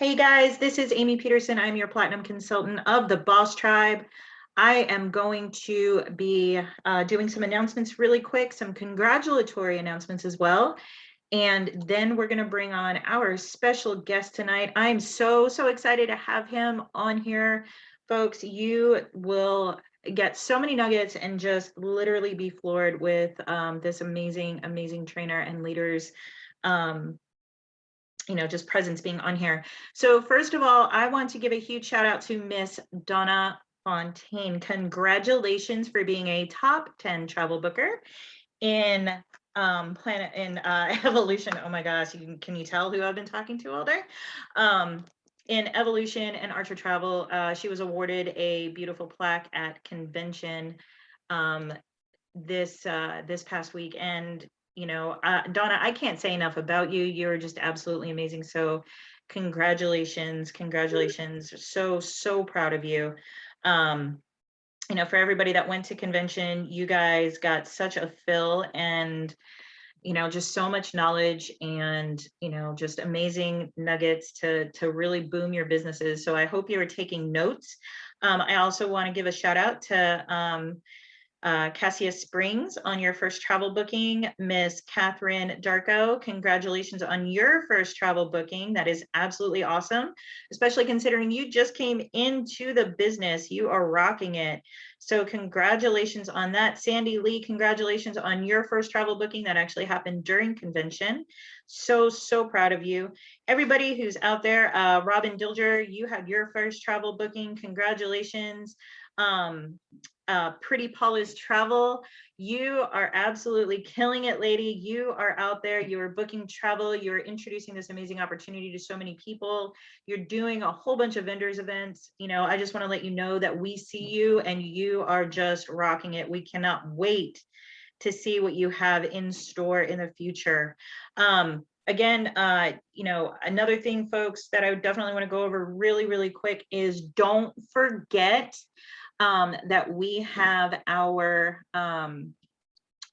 Hey guys, this is Amy Peterson. I'm your Platinum Consultant of the B.O.S.S Tribe. I am going to be doing some announcements really quick, some congratulatory announcements as well. And then we're going to bring on our special guest tonight. I'm so excited to have him on here. Folks, you will get so many nuggets and just literally be floored with this amazing trainer and leaders. Just presence being on here. So first of all, I want to give a huge shout out to Miss Donna Fontaine. Congratulations for being a top 10 travel booker in Evolution. Oh my gosh, can you tell who I've been talking to all day? In Evolution and Archer Travel, she was awarded a beautiful plaque at convention this past week. And Donna, I can't say enough about you. You're just absolutely amazing. So congratulations. So proud of you. For everybody that went to convention, you guys got such a fill and just so much knowledge and just amazing nuggets to really boom your businesses. So I hope you are taking notes. I also want to give a shout out to Cassia Springs on your first travel booking. Miss Catherine Darko, congratulations on your first travel booking. That is absolutely awesome, especially considering you just came into the business. You are rocking it. So congratulations on that. Sandy Lee, congratulations on your first travel booking that actually happened during convention. So proud of you. Everybody who's out there, Robin Dilger, you had your first travel booking. Congratulations. Pretty Paula's Travel, you are absolutely killing it, lady. You are out there, you're booking travel, you're introducing this amazing opportunity to so many people, you're doing a whole bunch of vendors events. I just want to let you know that we see you and you are just rocking it. We cannot wait to see what you have in store in the future. Again, another thing, folks, that I would definitely want to go over really quick is don't forget that we have our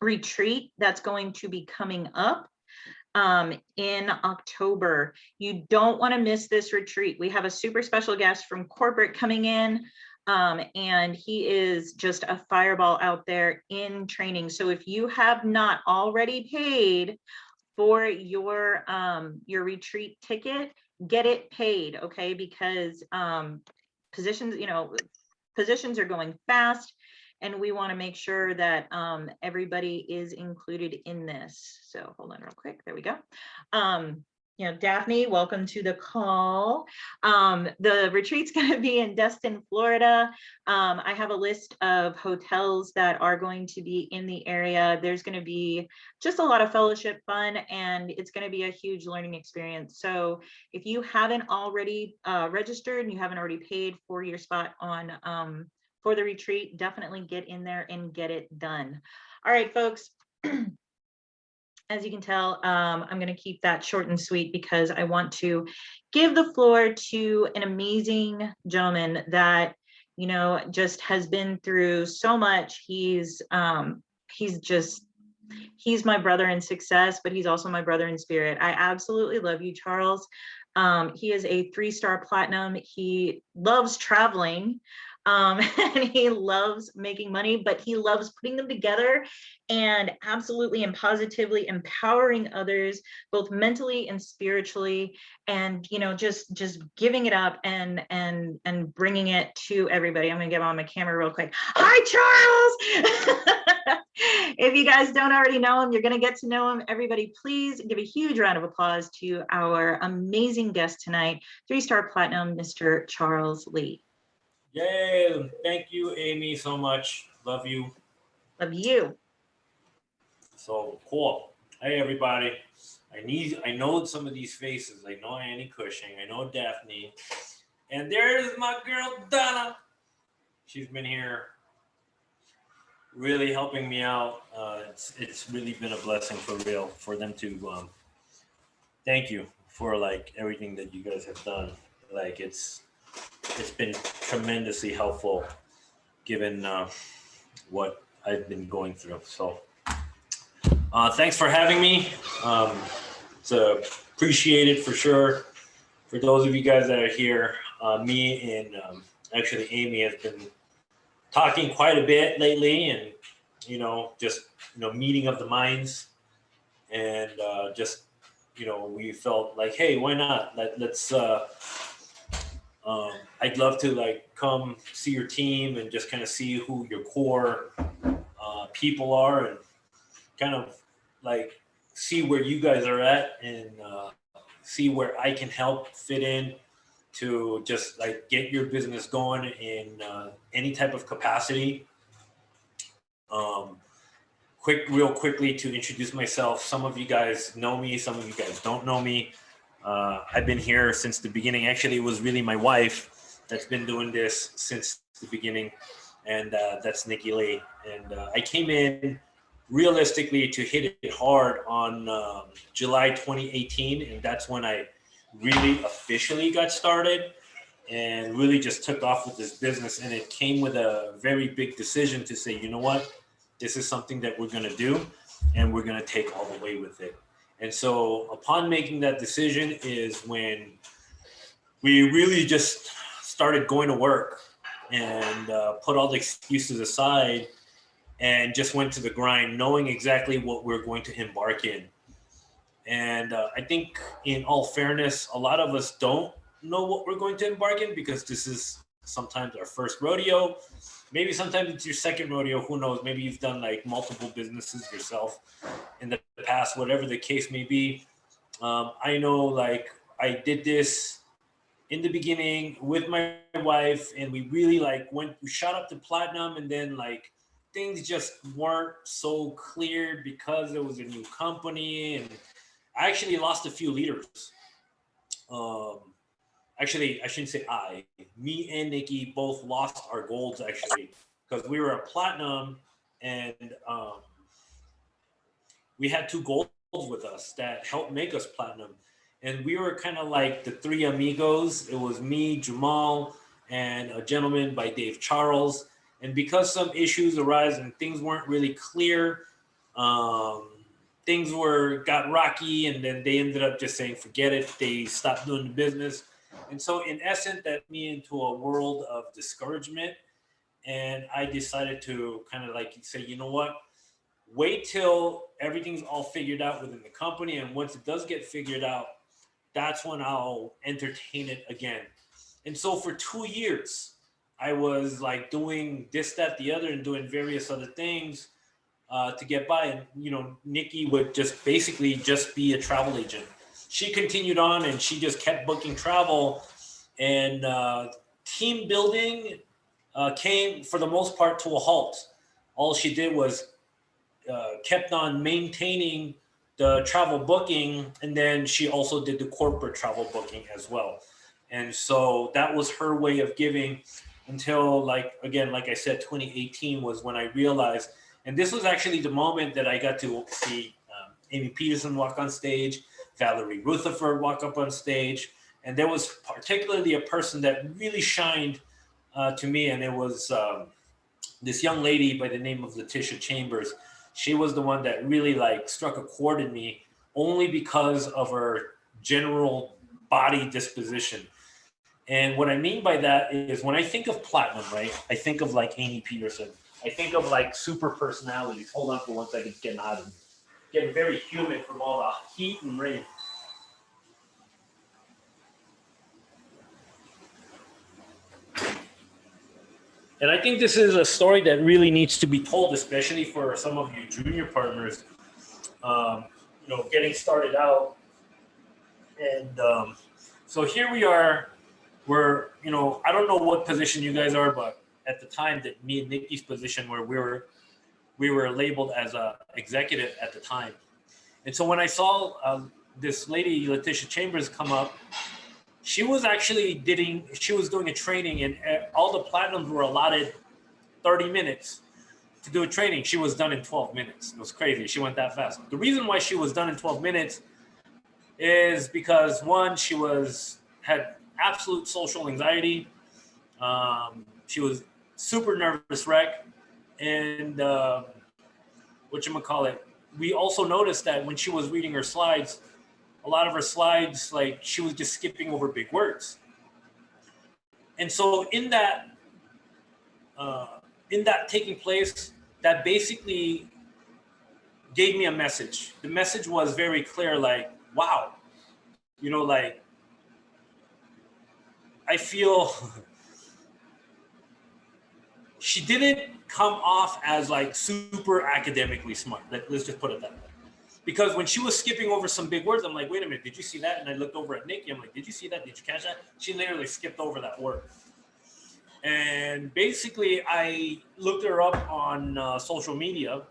retreat that's going to be coming up in October. You don't want to miss this retreat. We have a super special guest from corporate coming in, and he is just a fireball out there in training. So if you have not already paid for your retreat ticket, get it paid, okay? Because positions are going fast, and we want to make sure that everybody is included in this. So hold on real quick. There we go. Daphne, welcome to the call. The retreat's going to be in Destin, Florida. I have a list of hotels that are going to be in the area. There's going to be just a lot of fellowship fun, and it's going to be a huge learning experience. So if you haven't already registered and you haven't already paid for your spot on for the retreat, definitely get in there and get it done. All right, folks. As you can tell, I'm going to keep that short and sweet because I want to give the floor to an amazing gentleman that, just has been through so much. He's my brother in success, but he's also my brother in spirit. I absolutely love you, Charles. He is a 3-star platinum. He loves traveling. And he loves making money, but he loves putting them together and absolutely and positively empowering others, both mentally and spiritually, and just giving it up and bringing it to everybody. I'm gonna get on my camera real quick. Hi, Charles. If you guys don't already know him, you're gonna get to know him. Everybody, please give a huge round of applause to our amazing guest tonight, 3-star platinum, Mr. Charles Lee. Yay! Thank you, Amy, so much. Love you. Love you. So cool. Hey, everybody. I know some of these faces. I know Annie Cushing. I know Daphne. And there's my girl, Donna. She's been here really helping me out. It's really been a blessing for real for them to thank you for everything that you guys have done. It's been tremendously helpful given what I've been going through. So thanks for having me. It's appreciated for sure. For those of you guys that are here, me and actually Amy has been talking quite a bit lately, and just meeting of the minds, and just we felt like, hey, why not? Let's. I'd love to like come see your team and just kind of see who your core people are, and kind of like see where you guys are at, and see where I can help fit in to just like get your business going in any type of capacity. Um, real quickly to introduce myself. Some of you guys know me, some of you guys don't know me. I've been here since the beginning. Actually, it was really my wife that's been doing this since the beginning, and that's Nikki Lee. And I came in realistically to hit it hard on July 2018, and that's when I really officially got started and really just took off with this business. And it came with a very big decision to say, you know what, this is something that we're going to do, and we're going to take all the way with it. And so upon making that decision is when we really just started going to work, and put all the excuses aside and just went to the grind, knowing exactly what we're going to embark in. And I think, in all fairness, a lot of us don't know what we're going to embark in, because this is sometimes our first rodeo. Maybe sometimes it's your second rodeo. Who knows? Maybe you've done like multiple businesses yourself in the past, whatever the case may be. I know, like, I did this in the beginning with my wife, and we really like we shot up to platinum, and then like things just weren't so clear because it was a new company, and I actually lost a few leaders. Um, Actually, I shouldn't say I. Me and Nikki both lost our golds, actually, because we were a platinum, and we had two golds with us that helped make us platinum. And we were kind of like the three amigos. It was me, Jamal, and a gentleman by Dave Charles. And because some issues arise and things weren't really clear, um, things got rocky, and then they ended up just saying, forget it. They stopped doing the business. And so, in essence, that led me into a world of discouragement. And I decided to kind of like say, you know what? Wait till everything's all figured out within the company. And once it does get figured out, that's when I'll entertain it again. And so for 2 years, I was like doing this, that, the other, and doing various other things to get by. And, Nikki would just basically just be a travel agent. She continued on, and she just kept booking travel, and team building came for the most part to a halt. All she did was kept on maintaining the travel booking, and then she also did the corporate travel booking as well. And so that was her way of giving, until, like, again, like I said, 2018 was when I realized, and this was actually the moment that I got to see Amy Peterson walk on stage, Valerie Rutherford walk up on stage, and there was particularly a person that really shined to me, and it was this young lady by the name of Letitia Chambers. She was the one that really like struck a chord in me, only because of her general body disposition. And what I mean by that is, when I think of platinum, right, I think of like Amy Peterson. I think of like super personalities. Hold on for 1 second, it's getting hot. Getting very humid from all the heat and rain. And I think this is a story that really needs to be told, especially for some of you junior partners, um, getting started out. And so here we are. We're, I don't know what position you guys are, but at the time that me and Nikki's position, where we were labeled as a executive at the time. And so when I saw this lady, Letitia Chambers, come up, she was doing a training, and all the platinums were allotted 30 minutes to do a training. She was done in 12 minutes. It was crazy. She went that fast. The reason why she was done in 12 minutes is because, one, she had absolute social anxiety. She was super nervous wreck. And whatchamacallit, we also noticed that when she was reading her slides, a lot of her slides, like she was just skipping over big words. And so in that taking place, that basically gave me a message. The message was very clear, like, wow, like I feel she didn't come off as like super academically smart. Let's just put it that way. Because when she was skipping over some big words, I'm like, wait a minute, did you see that? And I looked over at Nikki. I'm like, did you see that? Did you catch that? She literally skipped over that word. And basically, I looked her up on social media.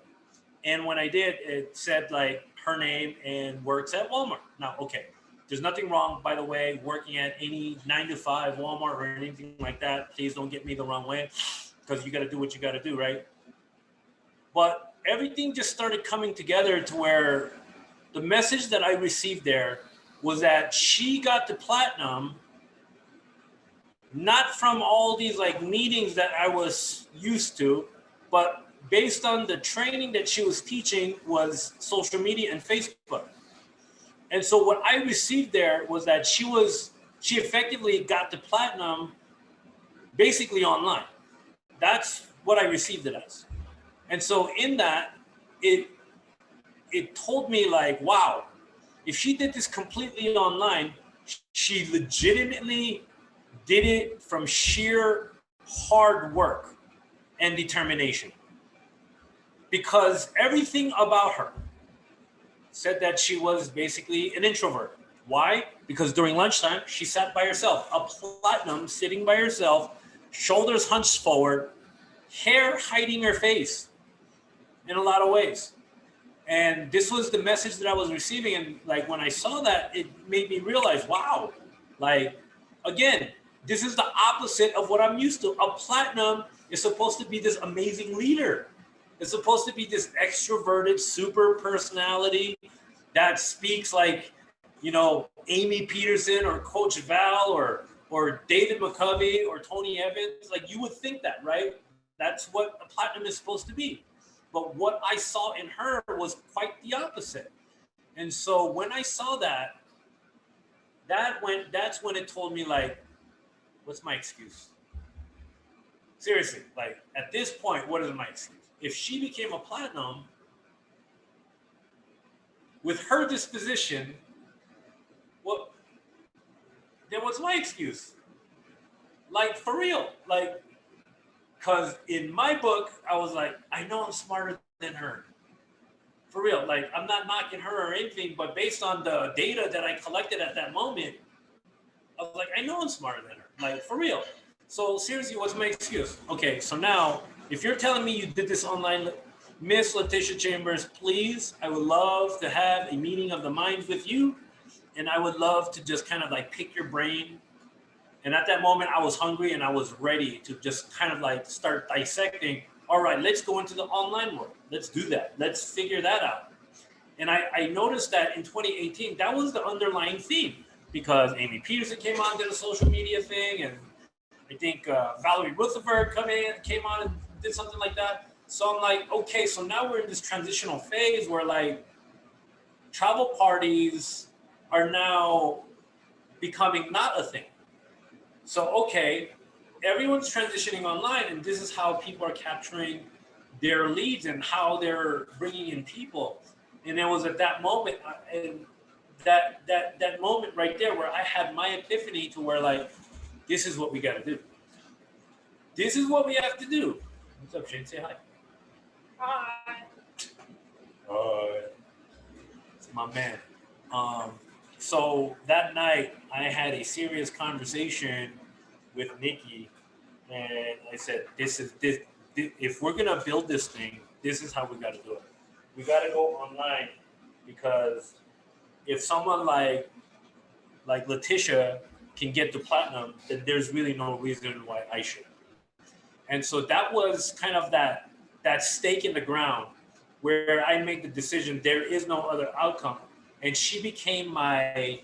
And when I did, it said like her name and works at Walmart. Now, okay, there's nothing wrong, by the way, working at any 9 to 5 Walmart or anything like that. Please don't get me the wrong way, because you got to do what you got to do, right? But everything just started coming together to where the message that I received there was that she got the platinum not from all these like meetings that I was used to, but based on the training that she was teaching was social media and Facebook. And so what I received there was that she effectively got the platinum basically online. That's what I received it as. And so in that, it told me like, wow, if she did this completely online, she legitimately did it from sheer hard work and determination. Because everything about her said that she was basically an introvert. Why? Because during lunchtime, she sat by herself, a platinum sitting by herself, shoulders hunched forward, hair hiding her face in a lot of ways. And this was the message that I was receiving. And like when I saw that, it made me realize, wow, like again, this is the opposite of what I'm used to. A platinum is supposed to be this amazing leader. It's supposed to be this extroverted super personality that speaks like, Amy Peterson or Coach Val or David McCovey or Tony Evans. Like you would think that, right? That's what a platinum is supposed to be. But what I saw in her was quite the opposite. And so when I saw that's when it told me like, what's my excuse? Seriously, like at this point, what is my excuse? If she became a platinum with her disposition, what then what's my excuse? Like for real. Like, because in my book, I was like, I know I'm smarter than her. For real. Like I'm not knocking her or anything, but based on the data that I collected at that moment, I was like, I know I'm smarter than her. Like for real. So seriously, what's my excuse? Okay, so now if you're telling me you did this online, Miss Letitia Chambers, please, I would love to have a meeting of the minds with you. And I would love to just kind of like pick your brain. And at that moment, I was hungry and I was ready to just kind of like start dissecting. All right, let's go into the online world. Let's do that. Let's figure that out. And I noticed that in 2018, that was the underlying theme because Amy Peterson came on, did a social media thing, and I think Valerie Rutherford came on and did something like that. So I'm like, okay, so now we're in this transitional phase where like travel parties are now becoming not a thing. So, okay, everyone's transitioning online, and this is how people are capturing their leads and how they're bringing in people. And it was at that moment, and that moment right there where I had my epiphany to where like, this is what we got to do. This is what we have to do. What's up, Shane? Say hi. Hi. It's my man. Um, so that night, I had a serious conversation with Nikki, and I said, "This is this. If we're gonna build this thing, this is how we got to do it. We got to go online because if someone like Letitia can get to platinum, then there's really no reason why I should." And so that was kind of that stake in the ground where I made the decision. There is no other outcome, and she became my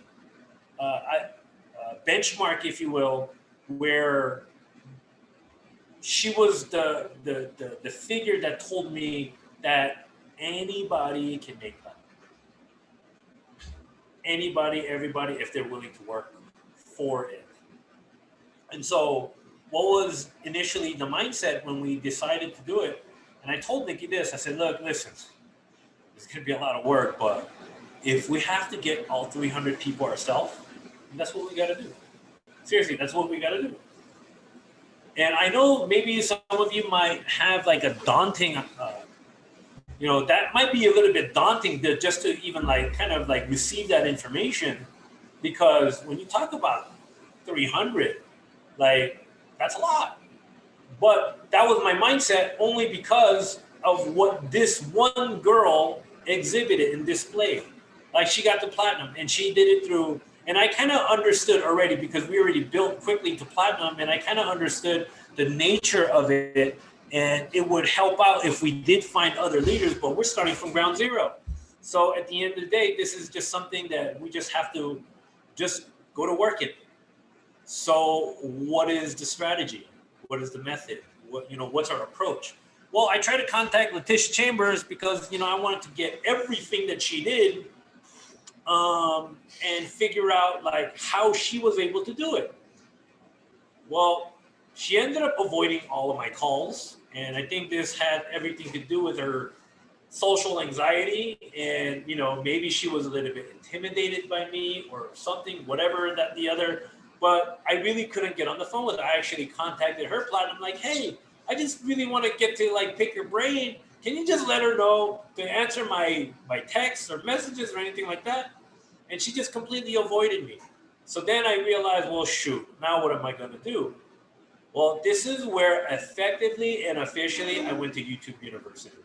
benchmark, if you will, where she was the figure that told me that anybody can make that. anybody, everybody, if they're willing to work for it. And so, what was initially the mindset when we decided to do it? And I told Nikki this. I said, "Look, listen, it's going to be a lot of work, but if we have to get all 300 people ourselves, that's what we got to do. Seriously, that's what we got to do." And I know maybe some of you might have like a daunting, that might be a little bit daunting just to even like kind of like receive that information, because when you talk about 300, like that's a lot. But that was my mindset only because of what this one girl exhibited and displayed. Like she got to platinum and she did it through, and I kind of understood already because we already built quickly to platinum, and I kind of understood the nature of it, and it would help out if we did find other leaders, but we're starting from ground zero. So at the end of the day, this is just something that we just have to just go to work in. So what is the strategy? What is the method? What's our approach? Well, I tried to contact Letitia Chambers because, I wanted to get everything that she did, and figure out like how she was able to do it. Well, she ended up avoiding all of my calls. And I think this had everything to do with her social anxiety. And, maybe she was a little bit intimidated by me or something, whatever that the other. But I really couldn't get on the phone with her. I actually contacted her platinum, like, hey, I just really want to get to like pick your brain. Can you just let her know to answer my texts or messages or anything like that? And she just completely avoided me. So then I realized, well, shoot, now what am I going to do? Well, this is where effectively and officially I went to YouTube University.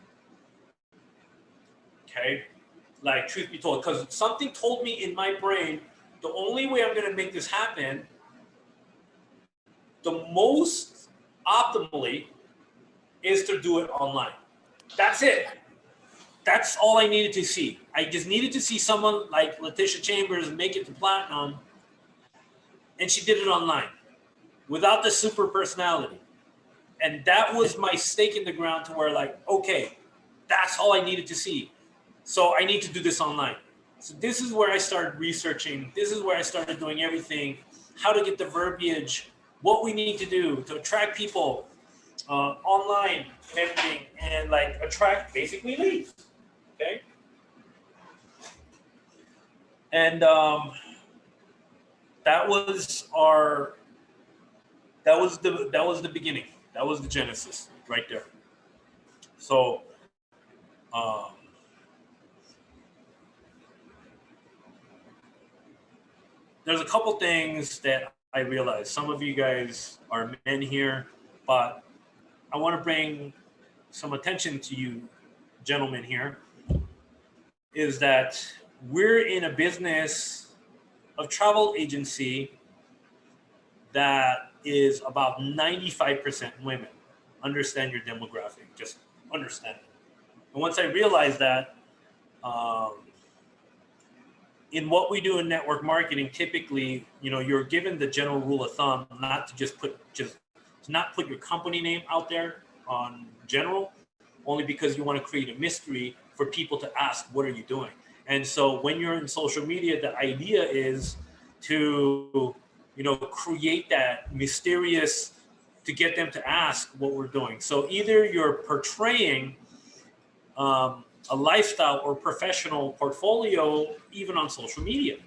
Okay? Like, truth be told, because something told me in my brain, the only way I'm going to make this happen, the most optimally, is to do it online. That's it. That's all I needed to see. I just needed to see someone like Letitia Chambers make it to platinum, and she did it online without the super personality. And that was my stake in the ground to where like, okay, that's all I needed to see. So I need to do this online. So this is where I started researching. This is where I started doing everything, how to get the verbiage, what we need to do to attract people online and everything, and like attract basically leads. Okay. And that was the beginning. That was the genesis right there. So um, there's a couple things that I realized. Some of you guys are men here, but I want to bring some attention to you, gentlemen here, is that we're in a business of travel agency that is about 95% women. Understand your demographic, just understand it. And once I realized that, in what we do in network marketing, typically, you're given the general rule of thumb not to to not put your company name out there on general, only because you want to create a mystery for people to ask, what are you doing? And so when you're in social media, the idea is to, create that mysterious, to get them to ask what we're doing. So either you're portraying a lifestyle or professional portfolio, even on social media.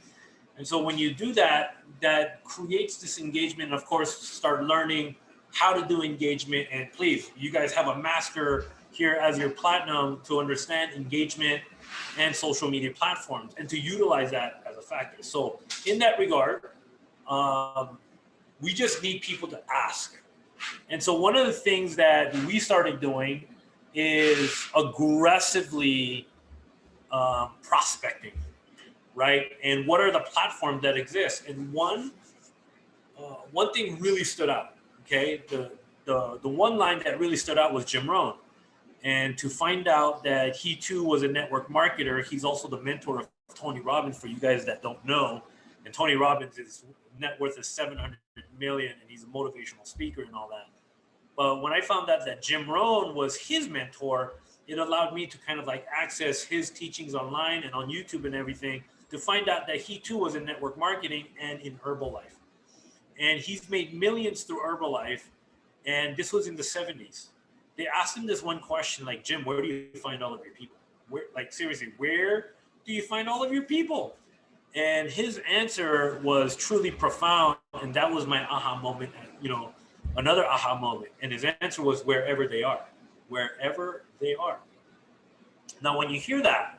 And so when you do that, that creates this engagement. And of course, start learning how to do engagement. And please, you guys have a master here as your platinum to understand engagement and social media platforms and to utilize that as a factor. So in that regard, we just need people to ask. And so one of the things that we started doing is aggressively prospecting, right? And what are the platforms that exist? And one thing really stood out. Okay, the one line that really stood out was Jim Rohn, and to find out that he too was a network marketer. He's also the mentor of Tony Robbins. For you guys that don't know, and Tony Robbins' net worth is $700 million, and he's a motivational speaker and all that. But when I found out that Jim Rohn was his mentor, it allowed me to kind of like access his teachings online and on YouTube and everything to find out that he too was in network marketing and in Herbalife. And he's made millions through Herbalife. And this was in the 70s. They asked him this one question, like, Jim, where do you find all of your people? Where, like, seriously, where do you find all of your people? And his answer was truly profound. And that was my aha moment, another aha moment. And his answer was wherever they are. Wherever they are. Now, when you hear that,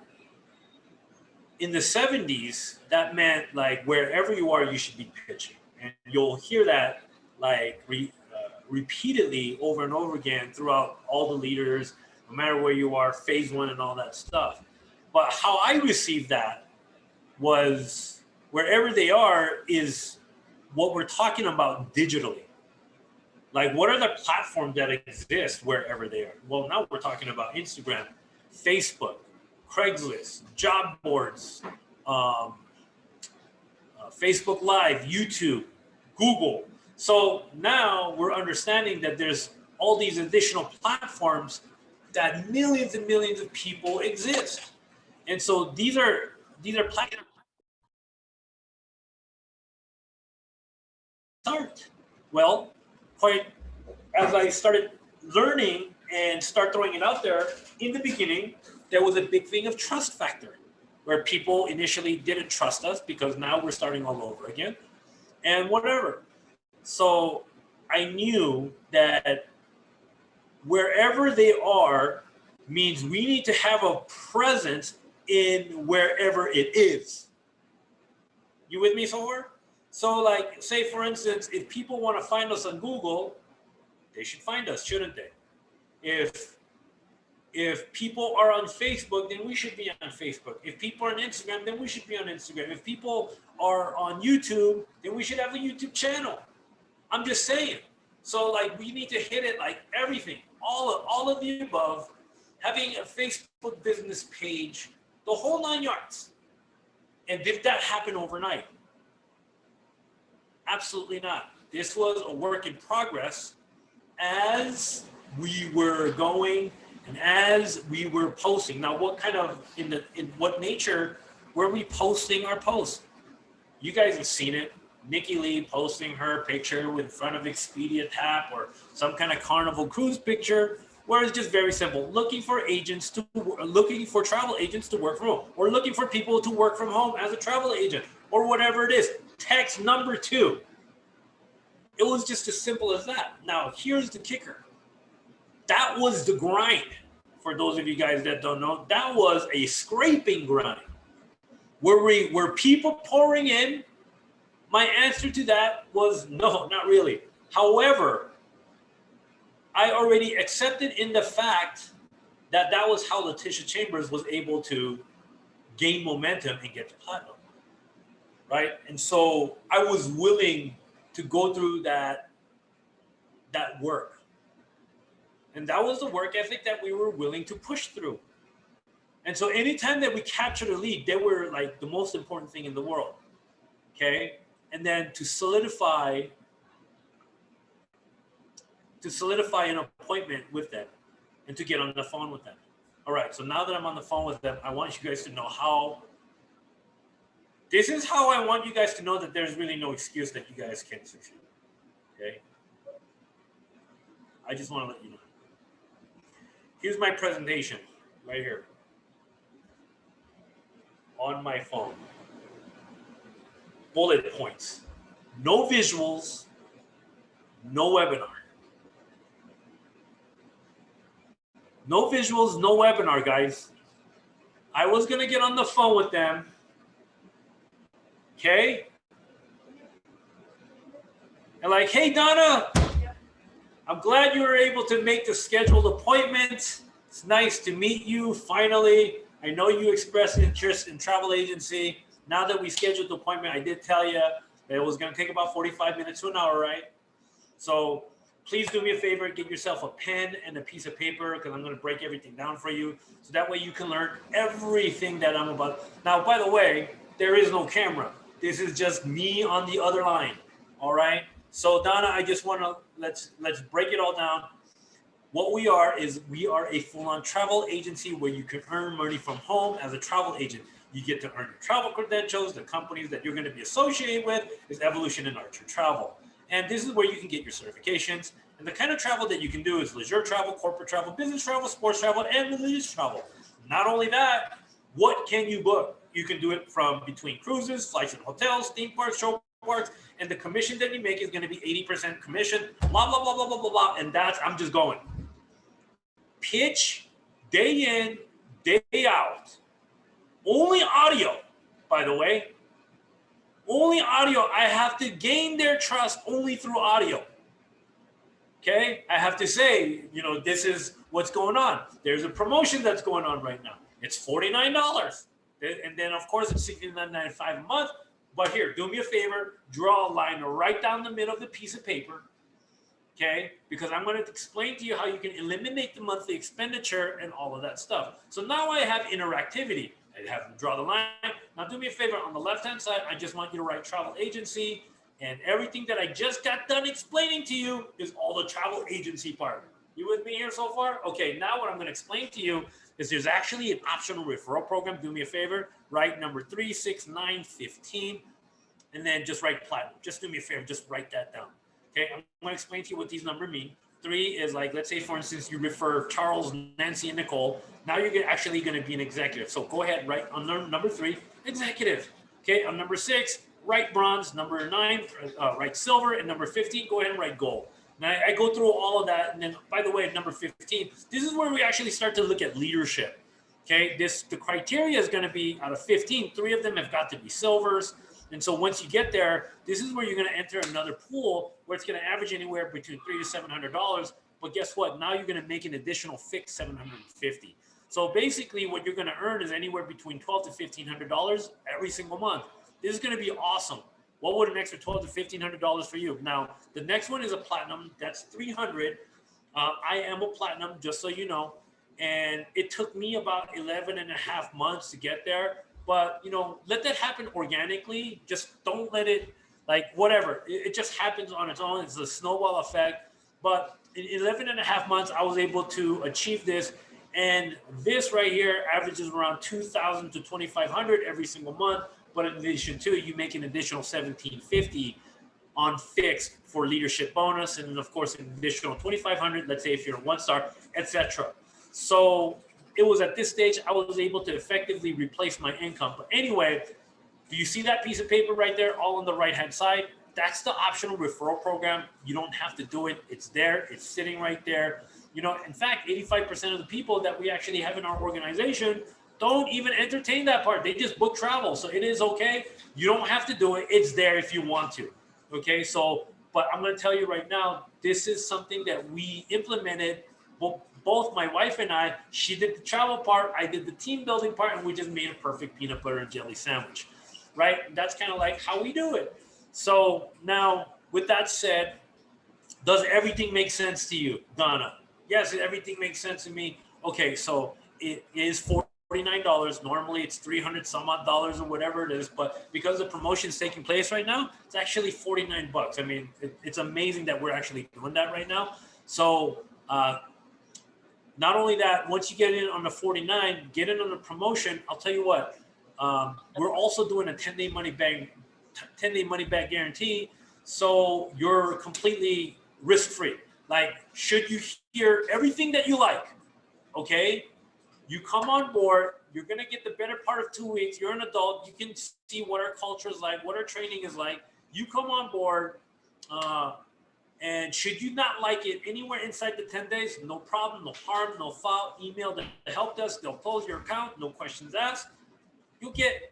in the 70s, that meant like wherever you are, you should be pitching. And you'll hear that like repeatedly over and over again throughout all the leaders, no matter where you are, phase one and all that stuff. But how I received that was wherever they are is what we're talking about digitally. Like, what are the platforms that exist wherever they are? Well, now we're talking about Instagram, Facebook, Craigslist, job boards, Facebook Live, YouTube, Google. So now we're understanding that there's all these additional platforms that millions and millions of people exist. And so these are platforms. Start. Well, quite as I started learning and start throwing it out there, in the beginning, there was a big thing of trust factor, where people initially didn't trust us because now we're starting all over again and whatever. So I knew that wherever they are means we need to have a presence in wherever it is. You with me so far? So like, say for instance, if people want to find us on Google, they should find us, shouldn't they? If people are on Facebook, then we should be on Facebook. If people are on Instagram, then we should be on Instagram. If people are on YouTube, then we should have a YouTube channel. I'm just saying. So like, we need to hit it like everything, all of the above, having a Facebook business page, the whole 9 yards. And did that happen overnight? Absolutely not. This was a work in progress as we were going and as we were posting. Now, what kind of, in what nature were we posting our posts? You guys have seen it. Nikki Lee posting her picture in front of Expedia Tap or some kind of Carnival Cruise picture, where it's just very simple. Looking for travel agents to work from home, or looking for people to work from home as a travel agent, or whatever it is. Text number 2. It was just as simple as that. Now, here's the kicker. That was the grind. For those of you guys that don't know, that was a scraping grind. Were people pouring in? My answer to that was no, not really. However, I already accepted in the fact that that was how Letitia Chambers was able to gain momentum and get to platinum, right? And so I was willing to go through that work. And that was the work ethic that we were willing to push through. And so anytime that we captured a lead, they were like the most important thing in the world, okay? And then to solidify an appointment with them and to get on the phone with them. All right, so now that I'm on the phone with them, I want you guys to know this is how I want you guys to know that there's really no excuse that you guys can't succeed, okay? I just want to let you know. Here's my presentation right here on my phone. Bullet points. No visuals, no webinar. No visuals, no webinar, guys. I was going to get on the phone with them. Okay? And like, hey, Donna, I'm glad you were able to make the scheduled appointment. It's nice to meet you finally. I know you expressed interest in travel agency. Now that we scheduled the appointment, I did tell you that it was going to take about 45 minutes to an hour, right? So please do me a favor, get yourself a pen and a piece of paper, because I'm going to break everything down for you. So that way you can learn everything that I'm about. Now, by the way, there is no camera. This is just me on the other line. All right. So Donna, I just want to, let's break it all down. What we are is we are a full-on travel agency where you can earn money from home as a travel agent. You get to earn your travel credentials. The companies that you're going to be associated with is Evolution and Archer Travel. And this is where you can get your certifications. And the kind of travel that you can do is leisure travel, corporate travel, business travel, sports travel, and religious travel. Not only that, what can you book? You can do it from between cruises, flights and hotels, theme parks, show parks, and the commission that you make is going to be 80% commission, blah, blah, blah, blah, blah, blah, blah. And that's, I'm just going. Pitch, day in, day out. Only audio, by the way. Only audio. I have to gain their trust only through audio. Okay? I have to say, this is what's going on. There's a promotion that's going on right now. It's $49. And then, of course, it's $69.95 a month. But here, do me a favor. Draw a line right down the middle of the piece of paper. Okay? Because I'm going to explain to you how you can eliminate the monthly expenditure and all of that stuff. So now I have interactivity. I have them draw the line. Now do me a favor. On the left-hand side, I just want you to write travel agency. And everything that I just got done explaining to you is all the travel agency part. You with me here so far? Okay, now what I'm going to explain to you is there's actually an optional referral program. Do me a favor. Write number 3, 6, 9, 15. And then just write platinum. Just do me a favor. Just write that down. Okay, I'm going to explain to you what these numbers mean. 3 is like, let's say, for instance, you refer Charles, Nancy, and Nicole. Now you're actually going to be an executive. So go ahead, write on number 3, executive. Okay, on number 6, write bronze. Number 9, write silver. And number 15, go ahead and write gold. Now I go through all of that. And then, by the way, number 15, this is where we actually start to look at leadership. Okay, the criteria is going to be out of 15, 3 of them have got to be silvers. And so once you get there, this is where you're going to enter another pool where it's going to average anywhere between $300 to $700. But guess what? Now you're going to make an additional fixed $750. So basically, what you're going to earn is anywhere between $1,200 to $1,500 every single month. This is going to be awesome. What would an extra $1,200 to $1,500 for you? Now, the next one is a platinum. That's $300. I am a platinum, just so you know. And it took me about 11 and a half months to get there. But, let that happen organically. Just don't let it, whatever. It just happens on its own. It's a snowball effect. But in 11 and a half months, I was able to achieve this. And this right here averages around $2,000 to $2,500 every single month. But in addition to it, you make an additional $1,750 on fixed for leadership bonus. And then, of course, an additional $2,500, let's say if you're a 1-star, etc. So it was at this stage I was able to effectively replace my income. But anyway, do you see that piece of paper right there, all on the right-hand side? That's the optional referral program. You don't have to do it. It's there. It's sitting right there. In fact, 85% of the people that we actually have in our organization don't even entertain that part. They just book travel. So it is okay. You don't have to do it. It's there if you want to. Okay, so, but I'm going to tell you right now, this is something that we implemented. Well, both my wife and I, she did the travel part, I did the team building part, and we just made a perfect peanut butter and jelly sandwich, right? That's kind of like how we do it. So now, with that said, does everything make sense to you, Donna? Yes, everything makes sense to me. Okay, so it is $49. Normally it's $300 some odd dollars or whatever it is, but because the promotion is taking place right now, it's actually $49. I mean, it's amazing that we're actually doing that right now. So, not only that, once you get in on the 49, get in on the promotion. I'll tell you what, we're also doing a 10-day money back guarantee. So you're completely risk-free. Like, should you hear everything that you like, okay, you come on board, you're going to get the better part of 2 weeks. You're an adult. You can see what our culture is like, what our training is like. You come on board, and should you not like it anywhere inside the 10 days, no problem, no harm, no foul. Email the help desk. They'll close your account. No questions asked. You'll get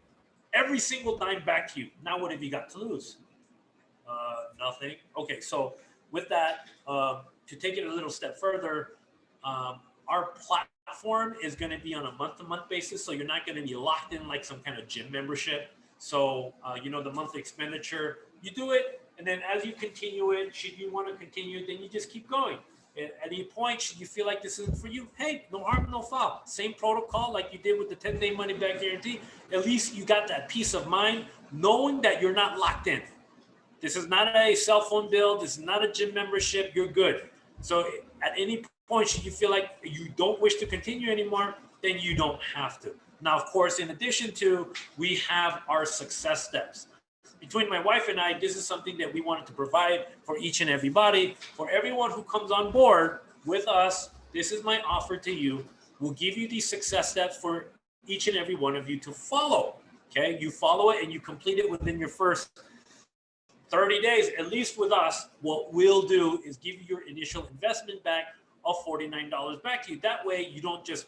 every single dime back to you. Now, what have you got to lose? Nothing. Okay, so with that, to take it a little step further, our platform is going to be on a month-to-month basis, so you're not going to be locked in like some kind of gym membership. So, the monthly expenditure, you do it. And then as you continue it, should you want to continue, then you just keep going. At any point, should you feel like this isn't for you, hey, no harm, no foul. Same protocol like you did with the 10-day money back guarantee. At least you got that peace of mind knowing that you're not locked in. This is not a cell phone bill. This is not a gym membership. You're good. So at any point, should you feel like you don't wish to continue anymore, then you don't have to. Now, of course, in addition to, we have our success steps. Between my wife and I, this is something that we wanted to provide for each and everybody. For everyone who comes on board with us, this is my offer to you. We'll give you these success steps for each and every one of you to follow. Okay, you follow it and you complete it within your first 30 days, at least with us. What we'll do is give you your initial investment back of $49 back to you. That way you don't just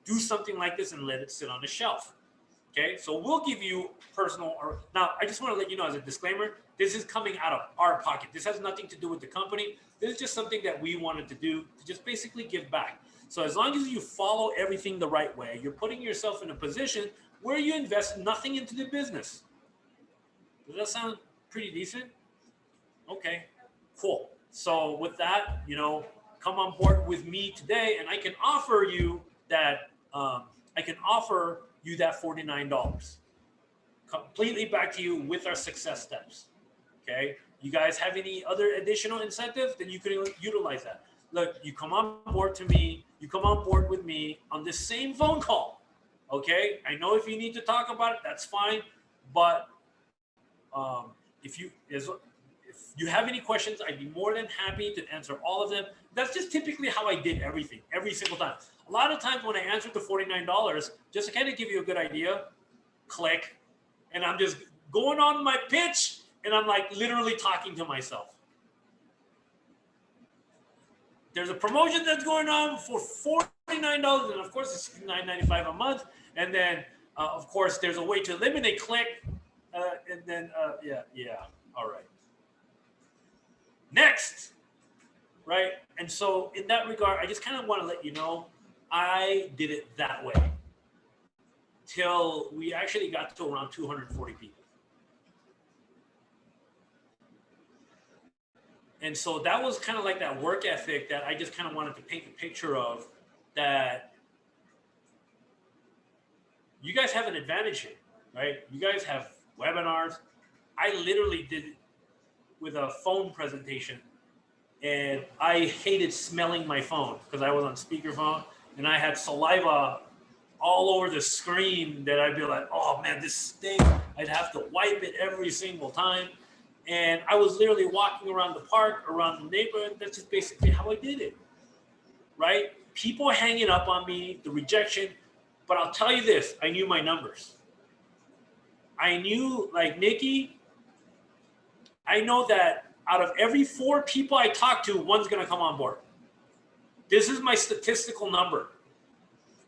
do something like this and let it sit on the shelf. Okay, so we'll give you personal, or now I just want to let you know as a disclaimer, this is coming out of our pocket. This has nothing to do with the company. This is just something that we wanted to do to just basically give back. So as long as you follow everything the right way, you're putting yourself in a position where you invest nothing into the business. Does that sound pretty decent? Okay, cool. So with that, come on board with me today, and I can offer you that. I can offer you that $49 completely back to you with our success steps. Okay. You guys have any other additional incentives? Then you can utilize that. Look, you come on board to me. You come on board with me on this same phone call. Okay. I know if you need to talk about it, that's fine. But if you have any questions, I'd be more than happy to answer all of them. That's just typically how I did everything, every single time. A lot of times when I answered the $49, just to kind of give you a good idea, click, and I'm just going on my pitch, and I'm like literally talking to myself. There's a promotion that's going on for $49, and of course it's $9.95 a month. And then, of course, there's a way to eliminate click, and then, yeah, all right. Next, right? And so in that regard, I just kind of want to let you know, I did it that way till we actually got to around 240 people. And so that was kind of like that work ethic that I just kind of wanted to paint the picture of, that you guys have an advantage here, right? You guys have webinars. I literally did it with a phone presentation, and I hated smelling my phone because I was on speakerphone and I had saliva all over the screen that I'd be like, oh man, this stinks. I'd have to wipe it every single time. And I was literally walking around the park, around the neighborhood. That's just basically how I did it, right? People hanging up on me, the rejection. But I'll tell you this, I knew my numbers. I knew, like Nikki, I know that out of every 4 people I talk to, one's going to come on board. This is my statistical number.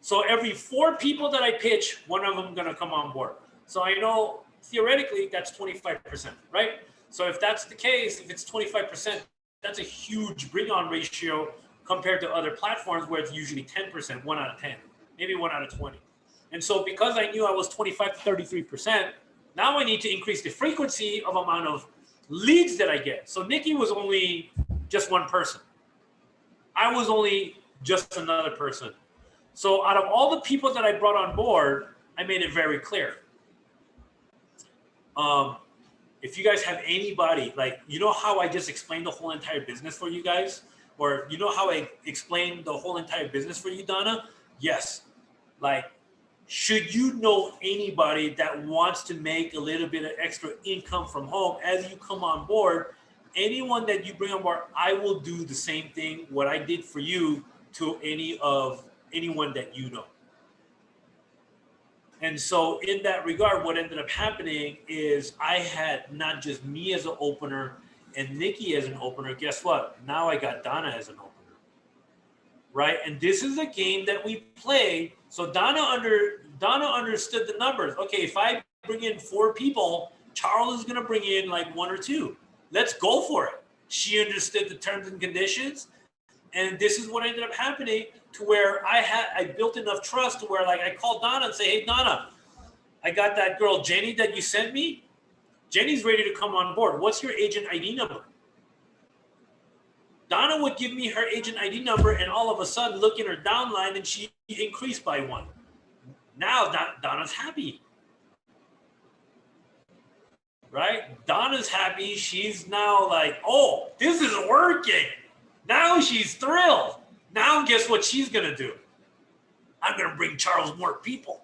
So every 4 people that I pitch, one of them is going to come on board. So I know theoretically that's 25%, right? So if that's the case, if it's 25%, that's a huge bring on ratio compared to other platforms where it's usually 10%, 1 out of 10, maybe 1 out of 20. And so because I knew I was 25 to 33%, now I need to increase the frequency of amount of leads that I get. So Nikki was only just one person. I was only just another person. So out of all the people that I brought on board, I made it very clear. If you guys have anybody, like, you know how I just explained the whole entire business for you guys? Or you know how I explained the whole entire business for you, Donna? Yes. Like, should you know anybody that wants to make a little bit of extra income from home as you come on board, anyone that you bring on board, I will do the same thing, what I did for you, to anyone that you know. And so in that regard, what ended up happening is I had not just me as an opener and Nikki as an opener. Guess what? Now I got Donna as an opener, right? And this is a game that we play. So Donna understood the numbers. Okay, if I bring in 4 people, Charles is going to bring in like 1 or 2. Let's go for it. She understood the terms and conditions. And this is what ended up happening, to where I built enough trust to where, like, I called Donna and say, hey, Donna, I got that girl, Jenny, that you sent me. Jenny's ready to come on board. What's your agent ID number? Donna would give me her agent ID number, and all of a sudden look in her downline and she increased by 1. Now Donna's happy. Right? Donna's happy. She's now like, oh, this is working. Now she's thrilled. Now guess what she's going to do? I'm going to bring Charles more people.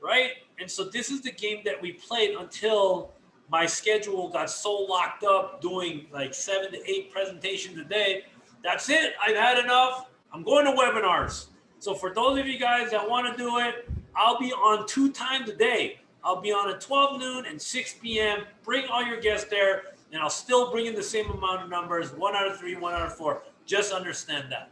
right? And so this is the game that we played until my schedule got so locked up doing like 7 to 8 presentations a day. That's it. I've had enough. I'm going to webinars. So for those of you guys that want to do it, I'll be on 2 times a day. I'll be on at 12 noon and 6 p.m. Bring all your guests there, and I'll still bring in the same amount of numbers, 1 out of 3, 1 out of 4. Just understand that.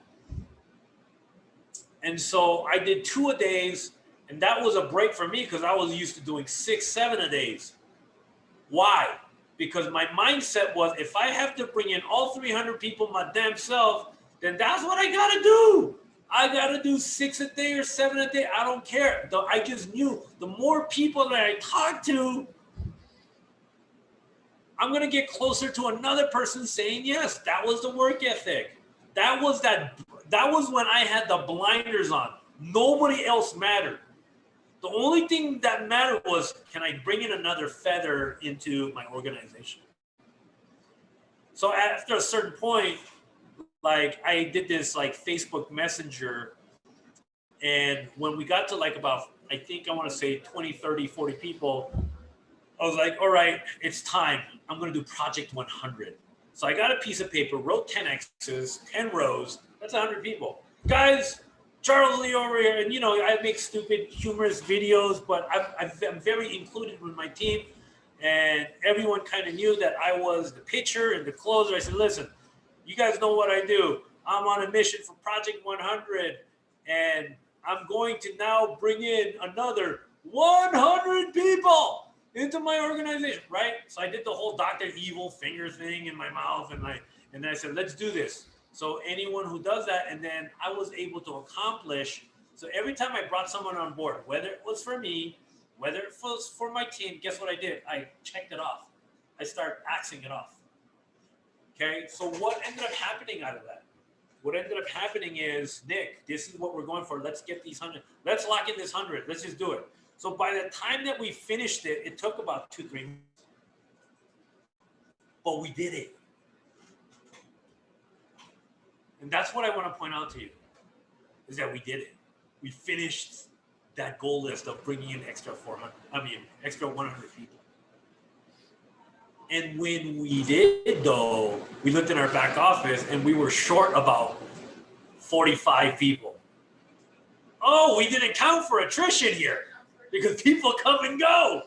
And so I did 2 a days, and that was a break for me because I was used to doing 6, 7 a days. Why? Because my mindset was if I have to bring in all 300 people my damn self, then that's what I got to do. I got to do 6 a day or 7 a day. I don't care. I just knew the more people that I talk to, I'm going to get closer to another person saying yes. That was the work ethic. That was when I had the blinders on. Nobody else mattered. The only thing that mattered was, can I bring in another feather into my organization? So after a certain point, like I did this like Facebook Messenger, and when we got to like about, I think I want to say 20, 30, 40 people, I was like, all right, it's time. I'm going to do Project 100. So I got a piece of paper, wrote 10 X's, 10 rows. That's 100 people. Guys, Charles Lee over here, and I make stupid, humorous videos, but I'm very included with my team. And everyone kind of knew that I was the pitcher and the closer. I said, listen, you guys know what I do. I'm on a mission for Project 100, and I'm going to now bring in another 100 people into my organization, right? So I did the whole Dr. Evil finger thing in my mouth, and then I said, let's do this. So anyone who does that, and then I was able to accomplish. So every time I brought someone on board, whether it was for me, whether it was for my team, guess what I did? I checked it off. I started axing it off. Okay, so what ended up happening out of that? What ended up happening is, Nick, this is what we're going for. Let's get these 100. Let's lock in this 100. Let's just do it. So by the time that we finished it, it took about 2-3 months. But we did it. And that's what I want to point out to you, is that we did it. We finished that goal list of bringing in extra 100 people. And when we did, though, we looked in our back office and we were short about 45 people. Oh, we didn't count for attrition here because people come and go,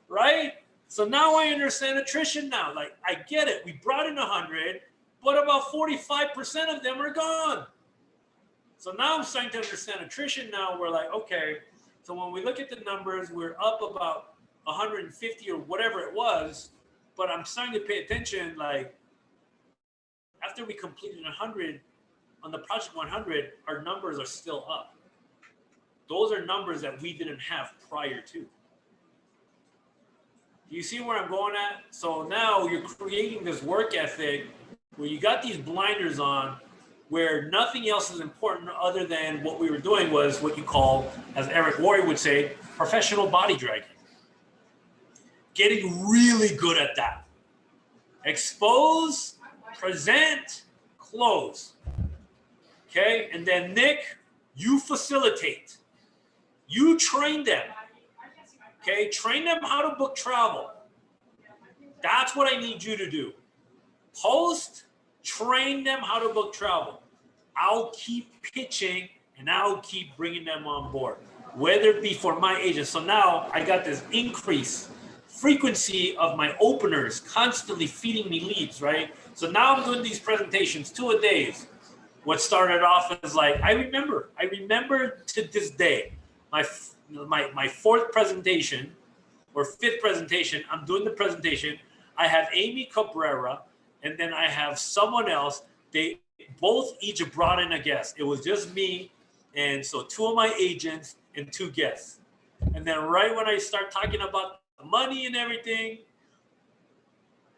right? So now I understand attrition now. Like, I get it. We brought in 100, but about 45% of them are gone. So now I'm starting to understand attrition now. We're like, okay, so when we look at the numbers, we're up about 150 or whatever it was, but I'm starting to pay attention, like, after we completed 100, on the Project 100, our numbers are still up. Those are numbers that we didn't have prior to. Do you see where I'm going at? So now you're creating this work ethic where you got these blinders on, where nothing else is important other than what we were doing was what you call, as Eric Worre would say, professional body dragging. Getting really good at that. Expose, present, close. Okay? And then Nick, you facilitate. You train them. Okay? Train them how to book travel. That's what I need you to do. Post, train them how to book travel. I'll keep pitching and I'll keep bringing them on board, whether it be for my agents. So now I got this increase frequency of my openers constantly feeding me leads, right? So now I'm doing these presentations 2 a days. What started off as like, I remember to this day, my 4th presentation or 5th presentation, I'm doing the presentation. I have Amy Cabrera, and then I have someone else. They both each brought in a guest. It was just me, and so 2 of my agents and 2 guests. And then right when I start talking about the money and everything,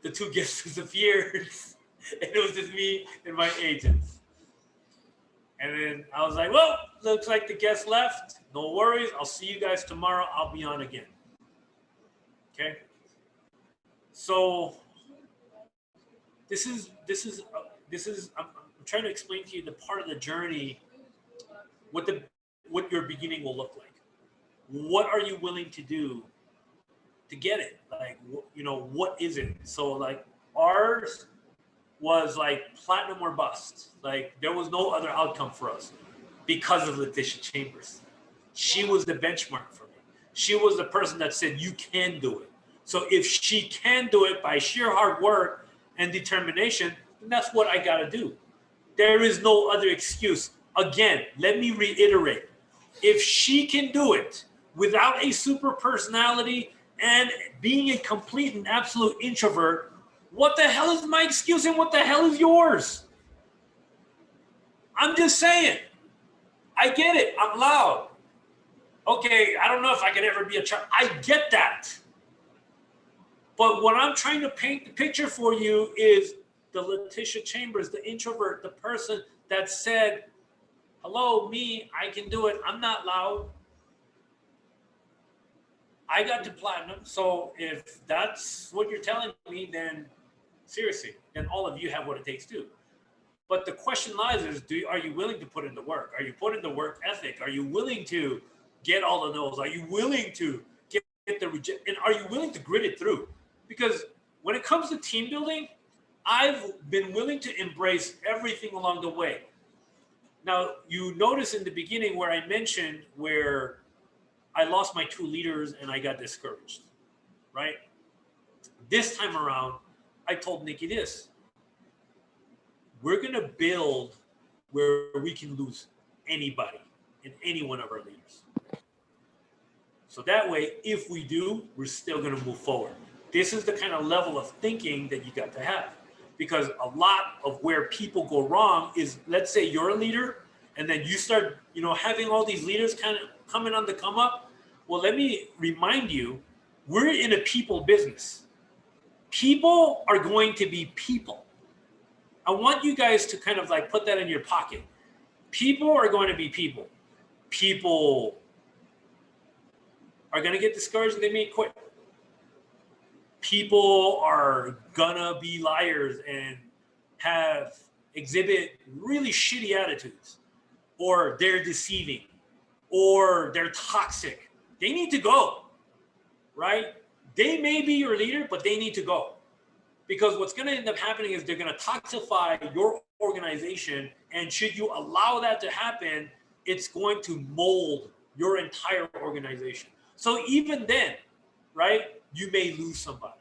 the 2 guests disappeared, and it was just me and my agents. And then I was like, well, looks like the guest left. No worries. I'll see you guys tomorrow. I'll be on again. Okay. So this is I'm trying to explain to you the part of the journey, what your beginning will look like. what are you willing to do to get it? Like, what is it? So like ours was like platinum or bust. Like there was no other outcome for us because of Letitia Chambers. She was the benchmark for me. She was the person that said, you can do it. So if she can do it by sheer hard work and determination, then that's what I got to do. There is no other excuse. Again, let me reiterate. If she can do it without a super personality and being a complete and absolute introvert, what the hell is my excuse and what the hell is yours? I'm just saying. I get it. I'm loud. Okay, I don't know if I could ever be a child. I get that. But what I'm trying to paint the picture for you is the Letitia Chambers, the introvert, the person that said, hello, me, I can do it. I'm not loud. I got to platinum. So if that's what you're telling me, then seriously, then all of you have what it takes too. But the question lies is, are you willing to put in the work? Are you putting the work ethic? Are you willing to get all the no's? Are you willing to get the reject? And are you willing to grit it through? Because when it comes to team building, I've been willing to embrace everything along the way. Now, you notice in the beginning where I mentioned where I lost my 2 leaders and I got discouraged, right? This time around, I told Nikki this. We're going to build where we can lose anybody and any one of our leaders. So that way, if we do, we're still going to move forward. This is the kind of level of thinking that you got to have. Because a lot of where people go wrong is, let's say you're a leader and then you start, having all these leaders kind of coming on the come up. Well, let me remind you, we're in a people business. People are going to be people. I want you guys to kind of like put that in your pocket. People are going to be people. People are going to get discouraged and they may quit. People are going to be liars and exhibit really shitty attitudes, or they're deceiving, or they're toxic. They need to go, right? They may be your leader, but they need to go. Because what's going to end up happening is they're going to toxify your organization. And should you allow that to happen, it's going to mold your entire organization. So even then, right, you may lose somebody.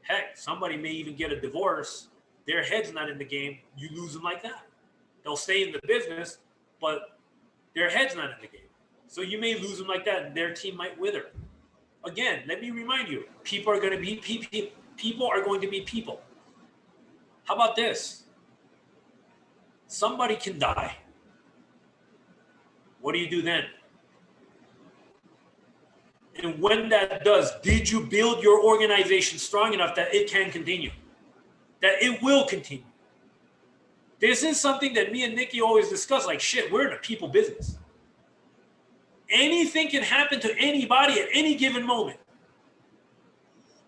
Heck, somebody may even get a divorce. Their head's not in the game. You lose them like that. They'll stay in the business, but their head's not in the game. So you may lose them like that, and their team might wither. Again, let me remind you, people are going to be people. People are going to be people. How about this? Somebody can die. What do you do then? And when that does, did you build your organization strong enough that it can continue? That it will continue? This is something that me and Nikki always discuss. Like, shit, we're in a people business. Anything can happen to anybody at any given moment.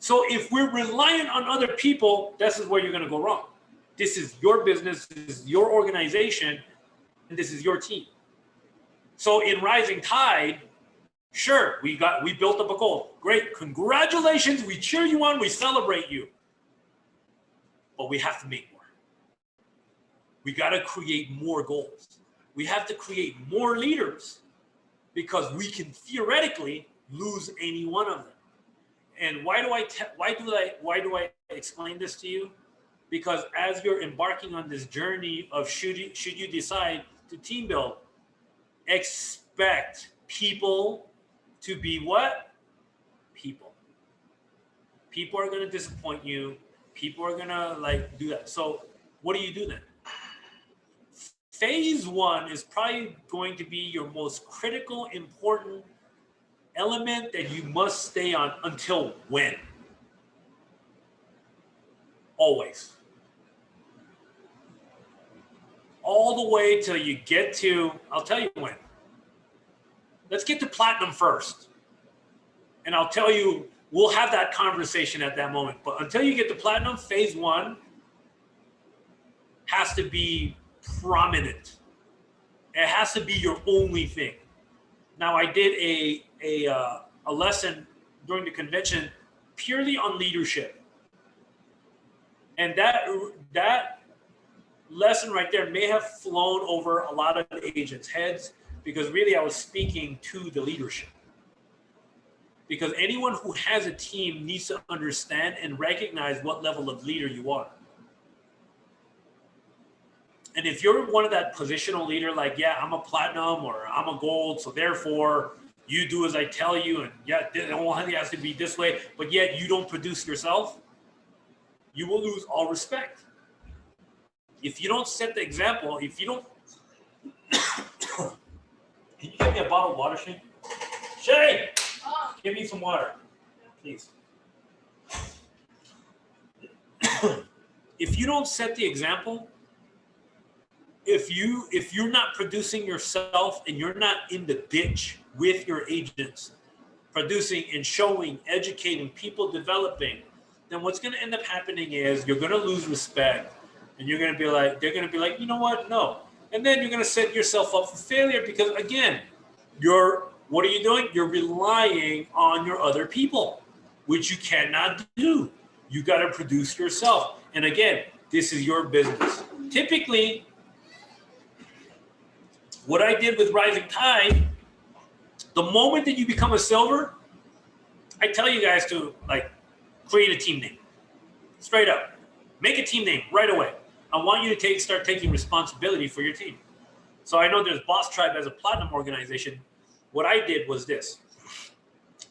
So if we're reliant on other people, this is where you're going to go wrong. This is your business, this is your organization, and this is your team. So in Rising Tide, sure, we built up a goal. Great, congratulations, we cheer you on, we celebrate you. But we have to make more. We got to create more goals. We have to create more leaders because we can theoretically lose any one of them. And why do I explain this to you? Because as you're embarking on this journey of should you decide to team build, expect people to be what? People. People are going to disappoint you. People are going to do that. So what do you do then? Phase 1 is probably going to be your most critical, important element that you must stay on until when? Always. All the way till you get to, I'll tell you when. Let's get to platinum first. And I'll tell you, we'll have that conversation at that moment. But until you get to platinum, phase 1 has to be prominent. It has to be your only thing. Now, I did a lesson during the convention purely on leadership, and that lesson right there may have flown over a lot of agents' heads, because really I was speaking to the leadership. Because anyone who has a team needs to understand and recognize what level of leader you are. And if you're one of that positional leader, like, yeah, I'm a platinum or I'm a gold, so therefore you do as I tell you, and yeah, it only has to be this way, but yet you don't produce yourself, you will lose all respect. If you don't set the example, if you don't, can you get me a bottle of water, Shane? Shane, give me some water, please. If you don't set the example, if you're not producing yourself and you're not in the ditch with your agents, producing and showing, educating, people developing, then what's going to end up happening is you're going to lose respect, and you're going to be like, they're going to be like, you know what? No. And then you're going to set yourself up for failure, because again, what are you doing? You're relying on your other people, which you cannot do. You got to produce yourself. And again, this is your business. Typically, what I did with Rising Tide, the moment that you become a silver, I tell you guys to like create a team name. Straight up. Make a team name right away. I want you to start taking responsibility for your team. So I know there's Boss Tribe as a platinum organization. What I did was this.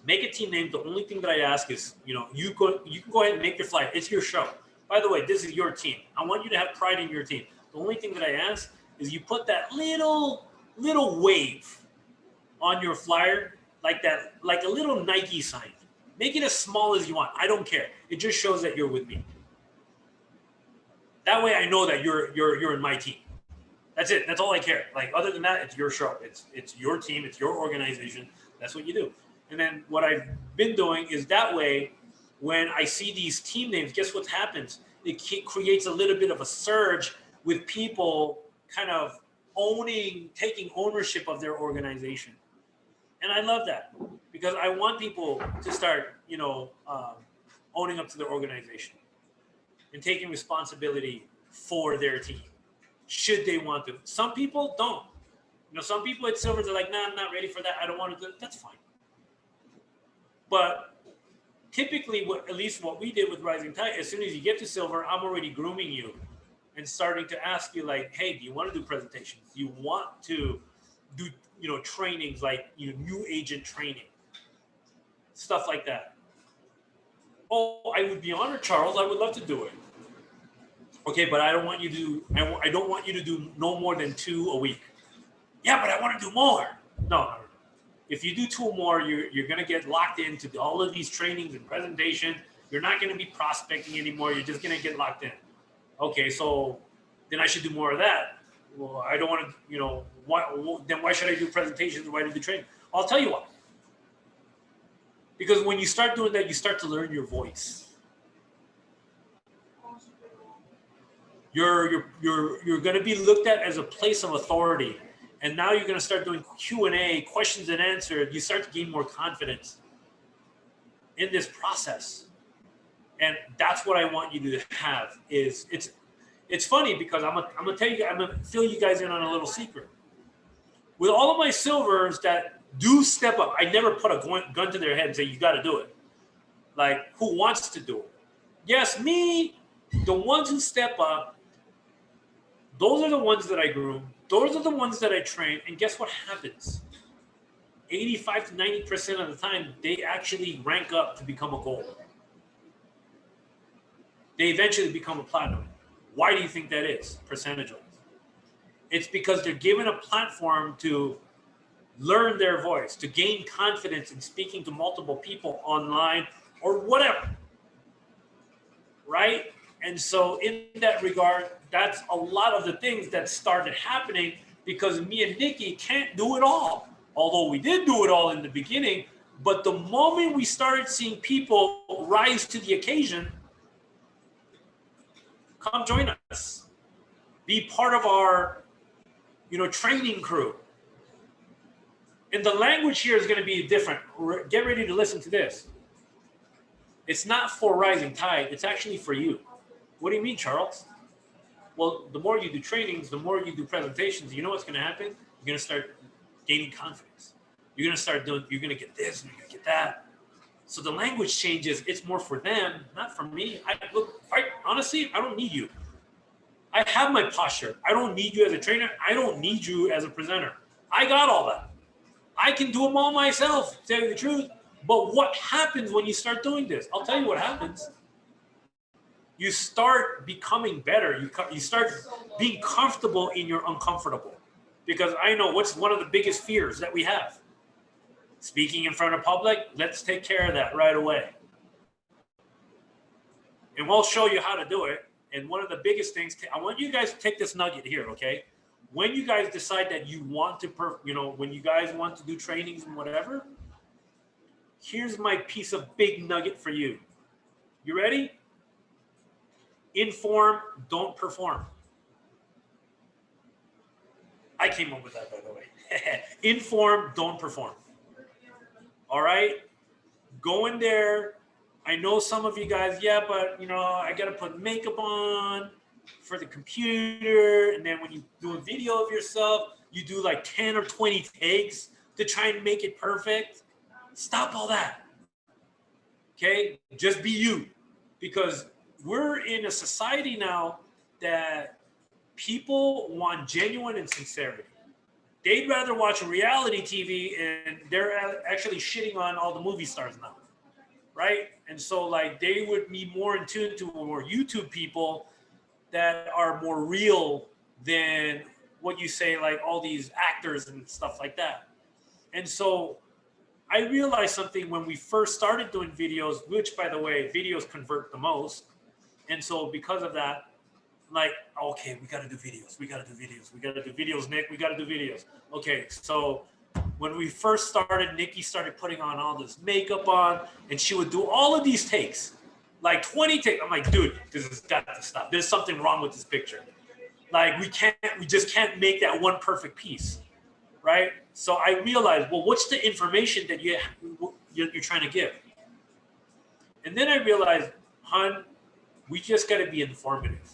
Make a team name. The only thing that I ask is, you can go ahead and make your flyer. It's your show. By the way, this is your team. I want you to have pride in your team. The only thing that I ask is you put that little wave on your flyer, like a little Nike sign. Make it as small as you want. I don't care. It just shows that you're with me. That way I know that you're in my team. That's it. That's all I care. Like, other than that, it's your show. It's your team. It's your organization. That's what you do. And then what I've been doing is that way, when I see these team names, guess what happens? It creates a little bit of a surge with people kind of taking ownership of their organization. And I love that, because I want people to start, owning up to their organization and taking responsibility for their team, should they want to. Some people don't. Some people at Silver, they're like, nah, I'm not ready for that. I don't want to do it. That's fine. But typically, at least what we did with Rising Tide, as soon as you get to Silver, I'm already grooming you and starting to ask you, like, hey, do you want to do presentations? Do you want to do, trainings, like, new agent training, stuff like that? Oh, I would be honored, Charles. I would love to do it. Okay, but I don't want you to do no more than 2 a week. Yeah, but I want to do more. No. If you do 2 more, you're going to get locked into all of these trainings and presentation. You're not going to be prospecting anymore. You're just going to get locked in. Okay, so then I should do more of that. Well, I don't want to, then why should I do presentations? Why do I do training? I'll tell you why. Because when you start doing that, you start to learn your voice. You're going to be looked at as a place of authority. And now you're going to start doing Q&A, questions and answers. You start to gain more confidence in this process. And that's what I want you to have. It's funny, because I'm gonna tell you, I'm gonna fill you guys in on a little secret. With all of my silvers that do step up, I never put a gun to their head and say, you got to do it. Like, who wants to do it? Yes, me. The ones who step up, those are the ones that I groom. Those are the ones that I train. And guess what happens? 85 to 90% of the time, they actually rank up to become a gold. They eventually become a platinum. Why do you think that is, percentage-wise? It's because they're given a platform to learn their voice, to gain confidence in speaking to multiple people online or whatever, right? And so in that regard, that's a lot of the things that started happening, because me and Nikki can't do it all. Although we did do it all in the beginning, but the moment we started seeing people rise to the occasion, come join us. Be part of our, training crew. And the language here is going to be different. Get ready to listen to this. It's not for Rising Tide. It's actually for you. What do you mean, Charles? Well, the more you do trainings, the more you do presentations, you know what's going to happen? You're going to start gaining confidence. You're going to start doing, you're going to get this, and you're going to get that. So the language changes. It's more for them, not for me. Honestly, I don't need you. I have my posture. I don't need you as a trainer. I don't need you as a presenter. I got all that. I can do them all myself, to tell you the truth. But what happens when you start doing this? I'll tell you what happens. You start becoming better. You start being comfortable in your uncomfortable. Because I know what's one of the biggest fears that we have. Speaking in front of public, let's take care of that right away. And we'll show you how to do it. And one of the biggest things, I want you guys to take this nugget here, okay? When you guys decide that you want to, when you guys want to do trainings and whatever, here's my piece of big nugget for you. You ready? Inform, don't perform. I came up with that, by the way. Inform, don't perform. All right? Go in there. I know some of you guys, yeah, but I got to put makeup on for the computer. And then when you do a video of yourself, you do like 10 or 20 takes to try and make it perfect. Stop all that. Okay? Just be you. Because we're in a society now that people want genuine and sincerity. They'd rather watch reality TV, and they're actually shitting on all the movie stars now, right? And so like they would be more in tune to more YouTube people that are more real than what you say, like all these actors and stuff like that. And so I realized something when we first started doing videos, which by the way, videos convert the most. And so because of that, like, okay, we got to do videos. We got to do videos. We got to do videos, Nick. We got to do videos. Okay, so when we first started, Nikki started putting on all this makeup on, and she would do all of these takes, like 20 takes. I'm like, dude, this has got to stop. There's something wrong with this picture. Like, we just can't make that one perfect piece, right? So I realized, well, what's the information that you're trying to give? And then I realized, hon, we just got to be informative.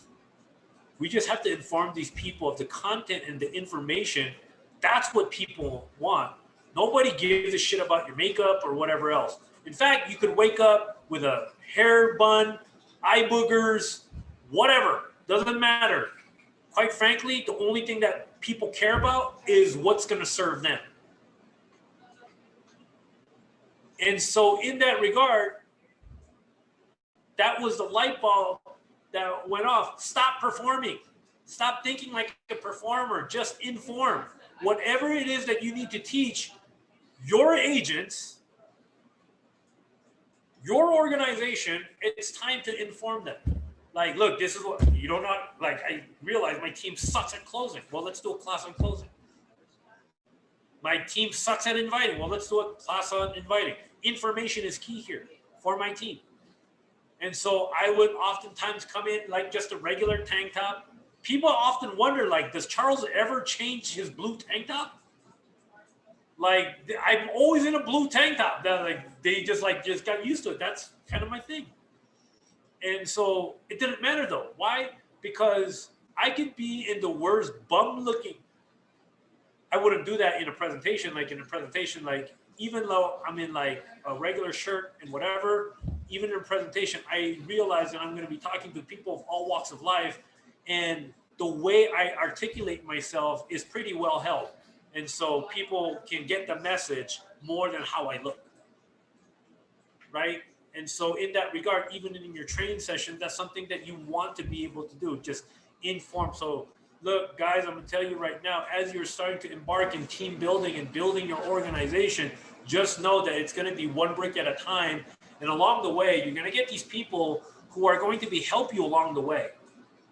We just have to inform these people of the content and the information. That's what people want. Nobody gives a shit about your makeup or whatever else. In fact, you could wake up with a hair bun, eye boogers, whatever. Doesn't matter. Quite frankly, the only thing that people care about is what's going to serve them. And so in that regard, that was the light bulb that went off. Stop performing. Stop thinking like a performer. Just inform. Whatever it is that you need to teach your agents, your organization, it's time to inform them. Like, look, this is what you don't know. Like, I realize my team sucks at closing. Well, let's do a class on closing. My team sucks at inviting. Well, let's do a class on inviting. Information is key here for my team. And so I would oftentimes come in like just a regular tank top. People often wonder, like, does Charles ever change his blue tank top? Like, I'm always in a blue tank top. That like they just got used to it. That's kind of my thing. And so it didn't matter though. Why? Because I could be in the worst bum looking. I wouldn't do that in a presentation. Like in a presentation, like even though I'm in like a regular shirt and whatever, even in a presentation, I realize that I'm going to be talking to people of all walks of life, and the way I articulate myself is pretty well held. And so people can get the message more than how I look, right? And so in that regard, even in your training session, that's something that you want to be able to do, just inform. So look, guys, I'm going to tell you right now, as you're starting to embark in team building and building your organization, just know that it's going to be one brick at a time. And along the way, you're going to get these people who are going to be help you along the way.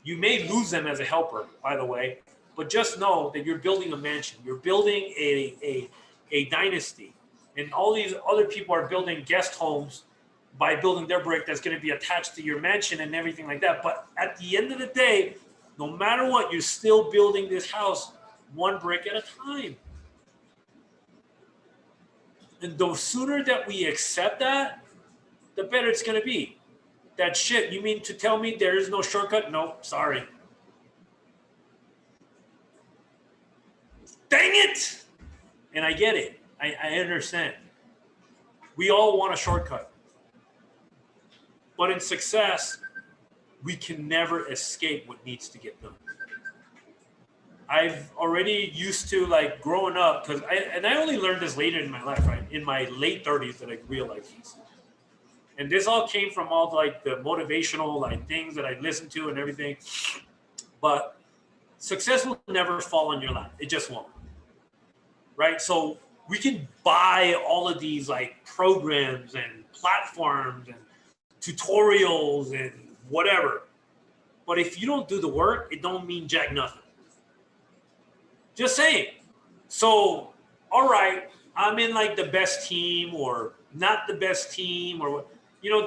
You may lose them as a helper, by the way, but just know that you're building a mansion. You're building a dynasty. And all these other people are building guest homes by building their brick that's going to be attached to your mansion and everything like that. But at the end of the day, no matter what, you're still building this house one brick at a time. And the sooner that we accept that, the better it's going to be. That shit, you mean to tell me there is no shortcut? No, sorry. Dang it! And I get it. I understand. We all want a shortcut. But in success, we can never escape what needs to get done. I've already used to like growing up because I only learned this later in my life, right? In my late 30s that I realized this. And this all came from all like the motivational like things that I listened to and everything. But success will never fall on your lap. It just won't. Right? So we can buy all of these like programs and platforms and tutorials and whatever. But if you don't do the work, it don't mean jack nothing. Just saying. So, all right, I'm in like the best team or not the best team or,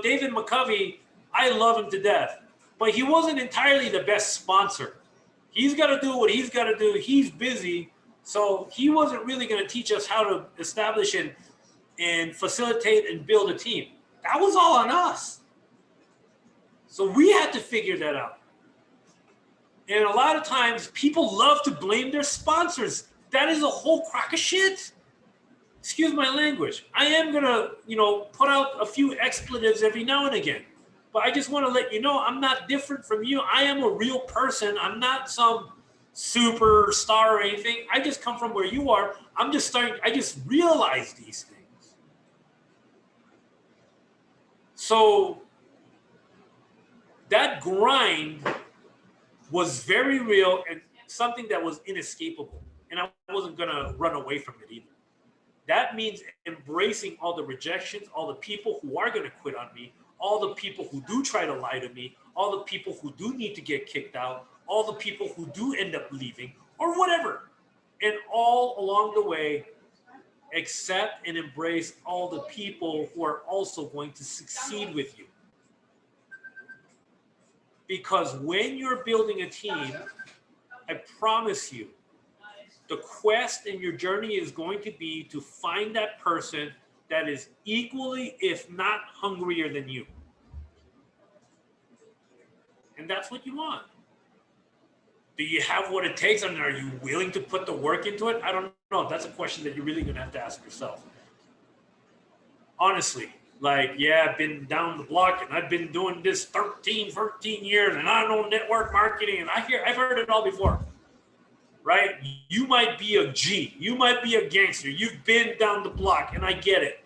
David McCovey, I love him to death, but he wasn't entirely the best sponsor. He's got to do what he's got to do. He's busy. So he wasn't really going to teach us how to establish and facilitate and build a team. That was all on us. So we had to figure that out. And a lot of times people love to blame their sponsors. That is a whole crock of shit. Excuse my language. I am going to, put out a few expletives every now and again. But I just want to let you know I'm not different from you. I am a real person. I'm not some superstar or anything. I just come from where you are. I just realized these things. So that grind was very real and something that was inescapable. And I wasn't going to run away from it either. That means embracing all the rejections, all the people who are going to quit on me, all the people who do try to lie to me, all the people who do need to get kicked out, all the people who do end up leaving, or whatever. And all along the way, accept and embrace all the people who are also going to succeed with you. Because when you're building a team, I promise you, the quest in your journey is going to be to find that person that is equally, if not hungrier than you. And that's what you want. Do you have what it takes? And are you willing to put the work into it? I don't know. That's a question that you're really going to have to ask yourself. Honestly, I've been down the block and I've been doing this 13 years and I know network marketing and I've heard it all before. Right? You might be a G. You might be a gangster. You've been down the block, and I get it.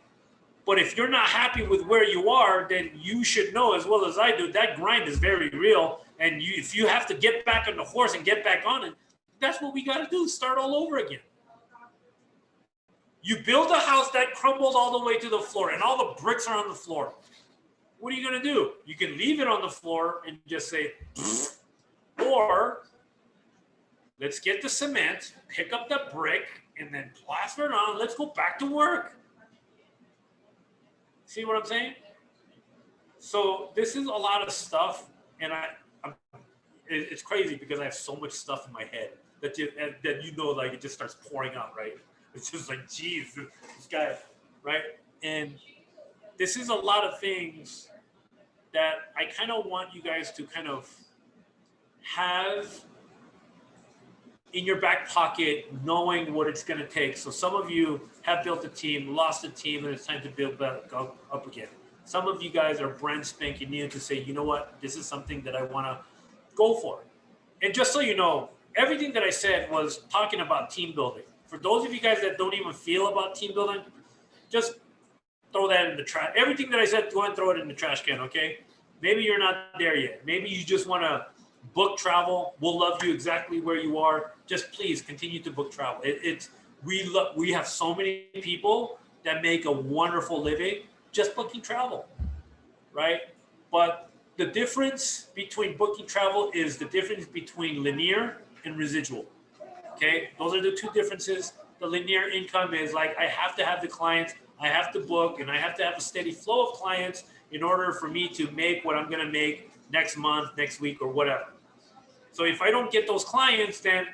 But if you're not happy with where you are, then you should know as well as I do, that grind is very real. And if you have to get back on the horse and get back on it, that's what we got to do, start all over again. You build a house that crumbles all the way to the floor, and all the bricks are on the floor. What are you going to do? You can leave it on the floor and just say, or let's get the cement, pick up the brick, and then plaster it on. Let's go back to work. See what I'm saying? So this is a lot of stuff, and it's crazy because I have so much stuff in my head that it just starts pouring out, right? It's just like, geez, this guy, right? And this is a lot of things that I kind of want you guys to kind of have in your back pocket, knowing what it's going to take. So some of you have built a team, lost a team, and it's time to build back up again. Some of you guys are brand spanking new to say, you know what, this is something that I want to go for. And just so you know, everything that I said was talking about team building. For those of you guys that don't even feel about team building, just throw that in the trash. Everything that I said, go and throw it in the trash can, okay? Maybe you're not there yet. Maybe you just want to book travel. We'll love you exactly where you are. Just please continue to book travel. We have so many people that make a wonderful living just booking travel, right? But the difference between booking travel is the difference between linear and residual. Okay, those are the two differences. The linear income is like I have to have the clients, I have to book, and I have to have a steady flow of clients in order for me to make what I'm going to make next month, next week, or whatever. So if I don't get those clients, then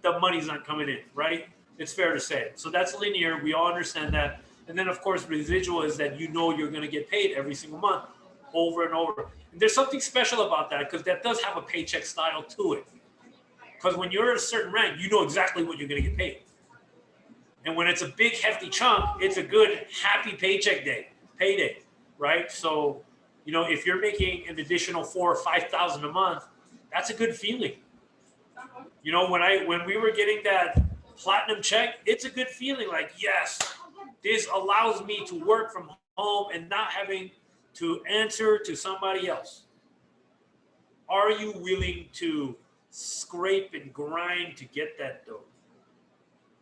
the money's not coming in, right? It's fair to say. So that's linear. We all understand that. And then, of course, residual is that you know you're going to get paid every single month over and over. And there's something special about that because that does have a paycheck style to it. Because when you're at a certain rank, you know exactly what you're going to get paid. And when it's a big, hefty chunk, it's a good, happy payday, right? So, you know, if you're making an additional 4,000 or 5,000 a month, that's a good feeling. You know, when we were getting that platinum check, it's a good feeling. Like, yes, this allows me to work from home and not having to answer to somebody else. Are you willing to scrape and grind to get that dough?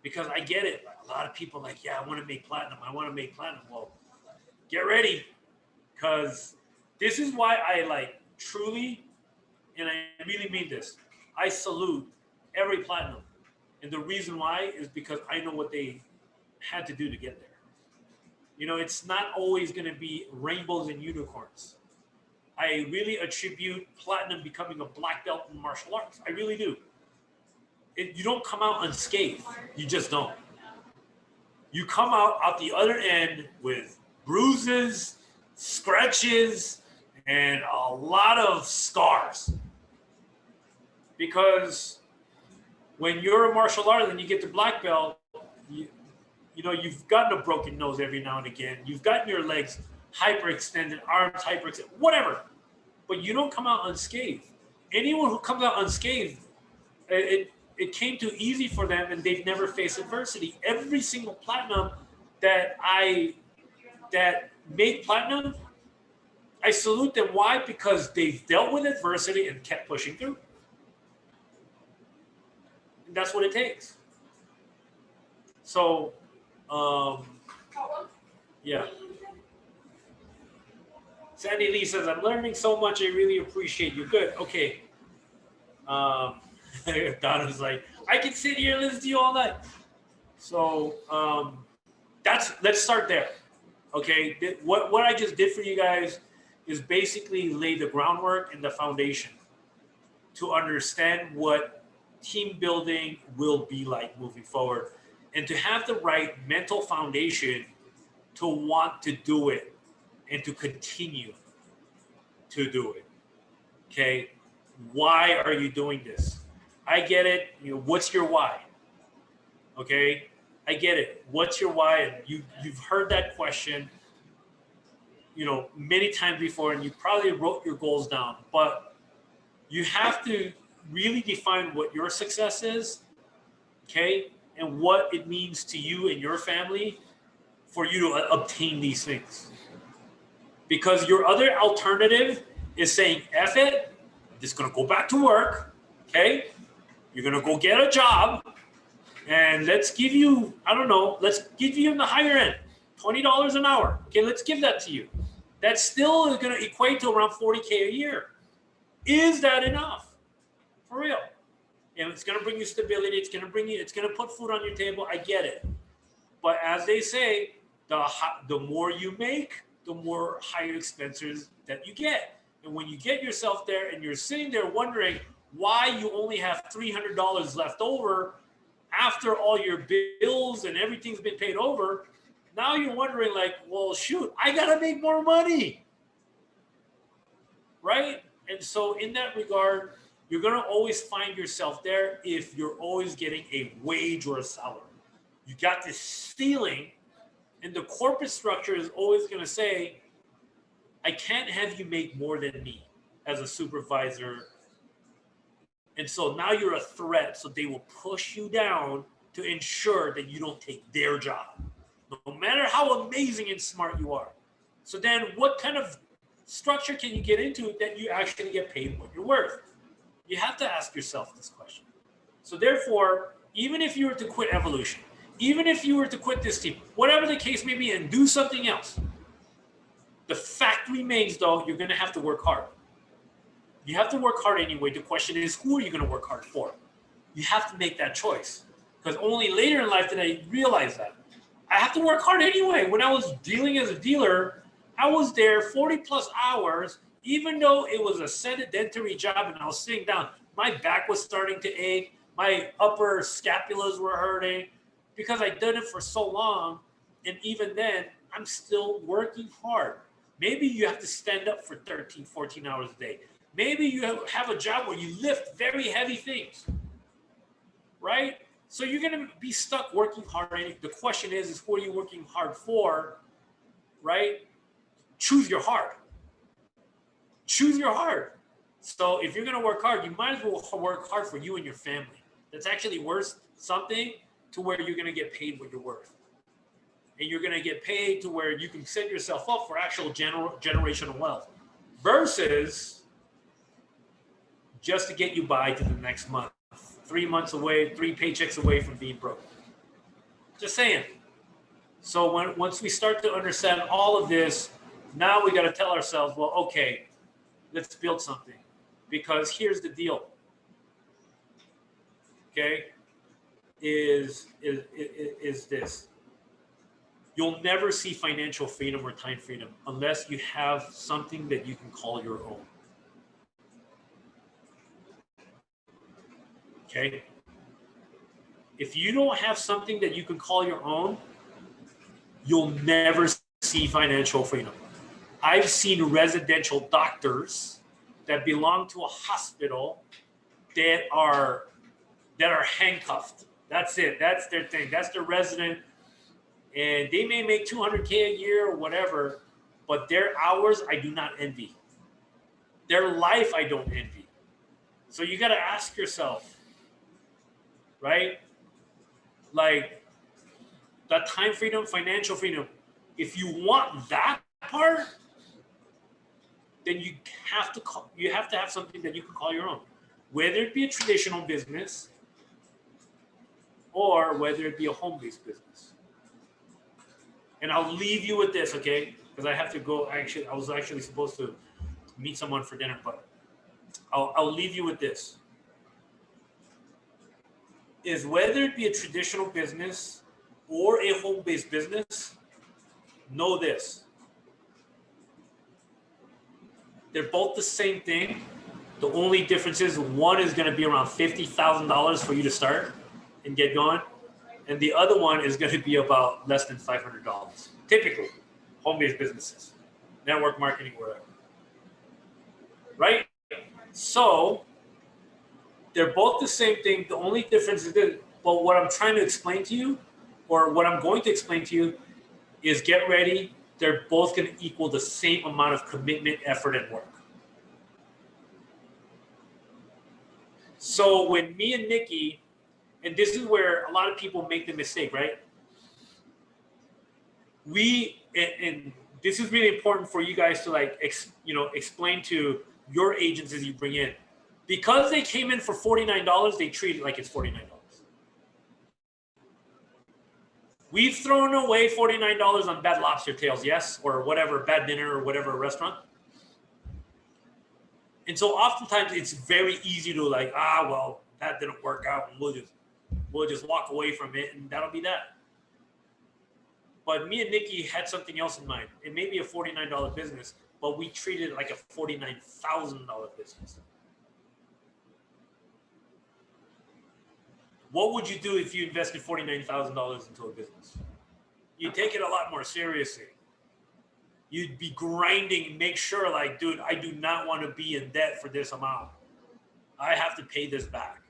Because I get it. Like, a lot of people like, yeah, I want to make platinum. I want to make platinum. Well, get ready, because this is why I like truly, and I really mean this, I salute every platinum. And the reason why is because I know what they had to do to get there. You know, it's not always going to be rainbows and unicorns. I really attribute platinum becoming a black belt in martial arts. I really do. You don't come out unscathed. You just don't. You come out the other end with bruises, scratches, and a lot of scars. Because when you're a martial artist and you get to black belt, you know, you've gotten a broken nose every now and again. You've gotten your legs hyperextended, arms hyperextended, whatever. But you don't come out unscathed. Anyone who comes out unscathed, it came too easy for them and they've never faced adversity. Every single platinum that made platinum, I salute them. Why? Because they've dealt with adversity and kept pushing through. And that's what it takes. So, yeah. Sandy Lee says, I'm learning so much. I really appreciate you. Good. Okay. Donna's like, I can sit here and listen to you all night. So let's start there. Okay. What I just did for you guys is basically lay the groundwork and the foundation to understand what team building will be like moving forward, and to have the right mental foundation to want to do it and to continue to do it. Okay. Why are you doing this? I get it. You know, what's your why? Okay. I get it. What's your why? And you've heard that question, you know, many times before, and you probably wrote your goals down, but you have to really define what your success is, okay, and what it means to you and your family for you to obtain these things. Because your other alternative is saying, F it, I'm just going to go back to work, okay? You're going to go get a job, and let's give you, I don't know, let's give you in the higher end, $20 an hour. Okay, let's give that to you. That still is going to equate to around $40K a year. Is that enough? For real. And it's going to bring you stability. It's going to put food on your table. I get it. But as they say, the more you make, the more higher expenses that you get. And when you get yourself there and you're sitting there wondering why you only have $300 left over after all your bills and everything's been paid over, now you're wondering like, well, shoot, I got to make more money. Right? And so in that regard, you're going to always find yourself there if you're always getting a wage or a salary. You got this ceiling, and the corporate structure is always going to say, I can't have you make more than me as a supervisor. And so now you're a threat, so they will push you down to ensure that you don't take their job, no matter how amazing and smart you are. So then what kind of structure can you get into that you actually get paid what you're worth? You have to ask yourself this question. So therefore, even if you were to quit Evolution, even if you were to quit this team, whatever the case may be, and do something else, the fact remains, though, you're going to have to work hard. You have to work hard anyway. The question is, who are you going to work hard for? You have to make that choice. Because only later in life did I realize that. I have to work hard anyway. When I was dealing as a dealer, I was there 40 plus hours, even though it was a sedentary job and I was sitting down. My back was starting to ache. My upper scapulas were hurting because I'd done it for so long. And even then, I'm still working hard. Maybe you have to stand up for 13, 14 hours a day. Maybe you have a job where you lift very heavy things, right? So you're going to be stuck working hard. And the question is who are you working hard for, right? Choose your heart. Choose your heart. So if you're going to work hard, you might as well work hard for you and your family. That's actually worth something to where you're going to get paid what you're worth. And you're going to get paid to where you can set yourself up for actual generational wealth versus just to get you by to the next month. 3 months away, 3 paychecks away from being broke. Just saying. So once we start to understand all of this, now we got to tell ourselves, well, okay, let's build something. Because here's the deal. Okay? Is this. You'll never see financial freedom or time freedom unless you have something that you can call your own. Okay? If you don't have something that you can call your own, you'll never see financial freedom. I've seen residential doctors that belong to a hospital that are handcuffed. That's it. That's their thing. That's their resident. And they may make $200K a year or whatever, but their hours I do not envy. Their life I don't envy. So you got to ask yourself, right? Like that time freedom, financial freedom. If you want that part, then you have to have something that you can call your own, whether it be a traditional business or whether it be a home-based business. And I'll leave you with this, okay? Because I have to go. I was actually supposed to meet someone for dinner, but I'll leave you with this. Is whether it be a traditional business or a home-based business, know this. They're both the same thing. The only difference is one is going to be around $50,000 for you to start and get going. And the other one is going to be about less than $500. Typically, home-based businesses, network marketing, whatever. Right? So they're both the same thing. The only difference is this. But what I'm trying to explain to you, or what I'm going to explain to you, is get ready. They're both going to equal the same amount of commitment, effort, and work. So when me and Nikki, and this is where a lot of people make the mistake, right? And this is really important for you guys to explain to your agents as you bring in. Because they came in for $49, they treat it like it's $49. We've thrown away $49 on bad lobster tails, yes, or whatever, bad dinner or whatever restaurant. And so oftentimes it's very easy to well, that didn't work out, and we'll just walk away from it, and that'll be that. But me and Nikki had something else in mind. It may be a $49 business, but we treated it like a $49,000 business. What would you do if you invested $49,000 into a business? You'd take it a lot more seriously. You'd be grinding and make sure, dude, I do not want to be in debt for this amount. I have to pay this back.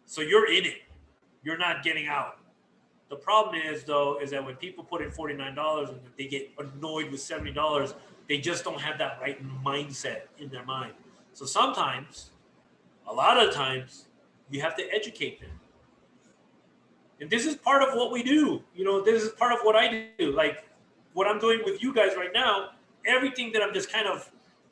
So you're in it. You're not getting out. The problem is, though, is that when people put in $49 and they get annoyed with $70, they just don't have that right mindset in their mind. So sometimes, a lot of times, you have to educate them. And this is part of what we do. This is part of what I do. Like what I'm doing with you guys right now, everything that I'm just kind of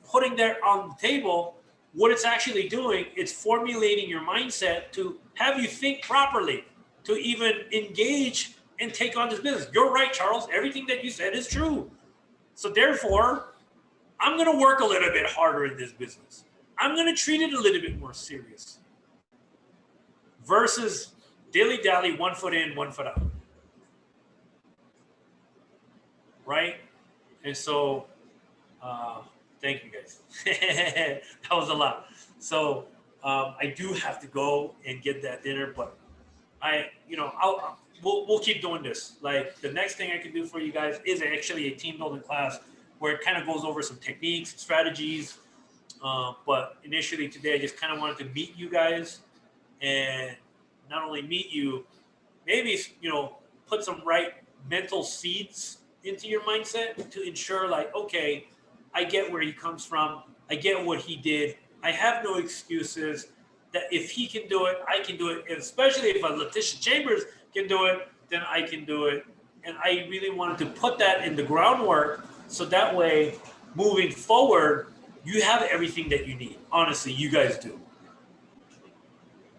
putting there on the table, what it's actually doing, it's formulating your mindset to have you think properly, to even engage and take on this business. You're right, Charles. Everything that you said is true. So therefore, I'm going to work a little bit harder in this business. I'm going to treat it a little bit more serious. Versus dilly-dally, 1 foot in, 1 foot out. Right? And so, thank you guys. That was a lot. So I do have to go and get that dinner, but we'll keep doing this. Like the next thing I can do for you guys is actually a team building class where it kind of goes over some techniques, strategies. But initially today, I just kind of wanted to meet you guys and not only meet you, maybe, put some right mental seeds into your mindset to ensure like, okay, I get where he comes from. I get what he did. I have no excuses. That if he can do it, I can do it. And especially if a Letitia Chambers can do it, then I can do it. And I really wanted to put that in the groundwork so that way, moving forward, you have everything that you need. Honestly, you guys do.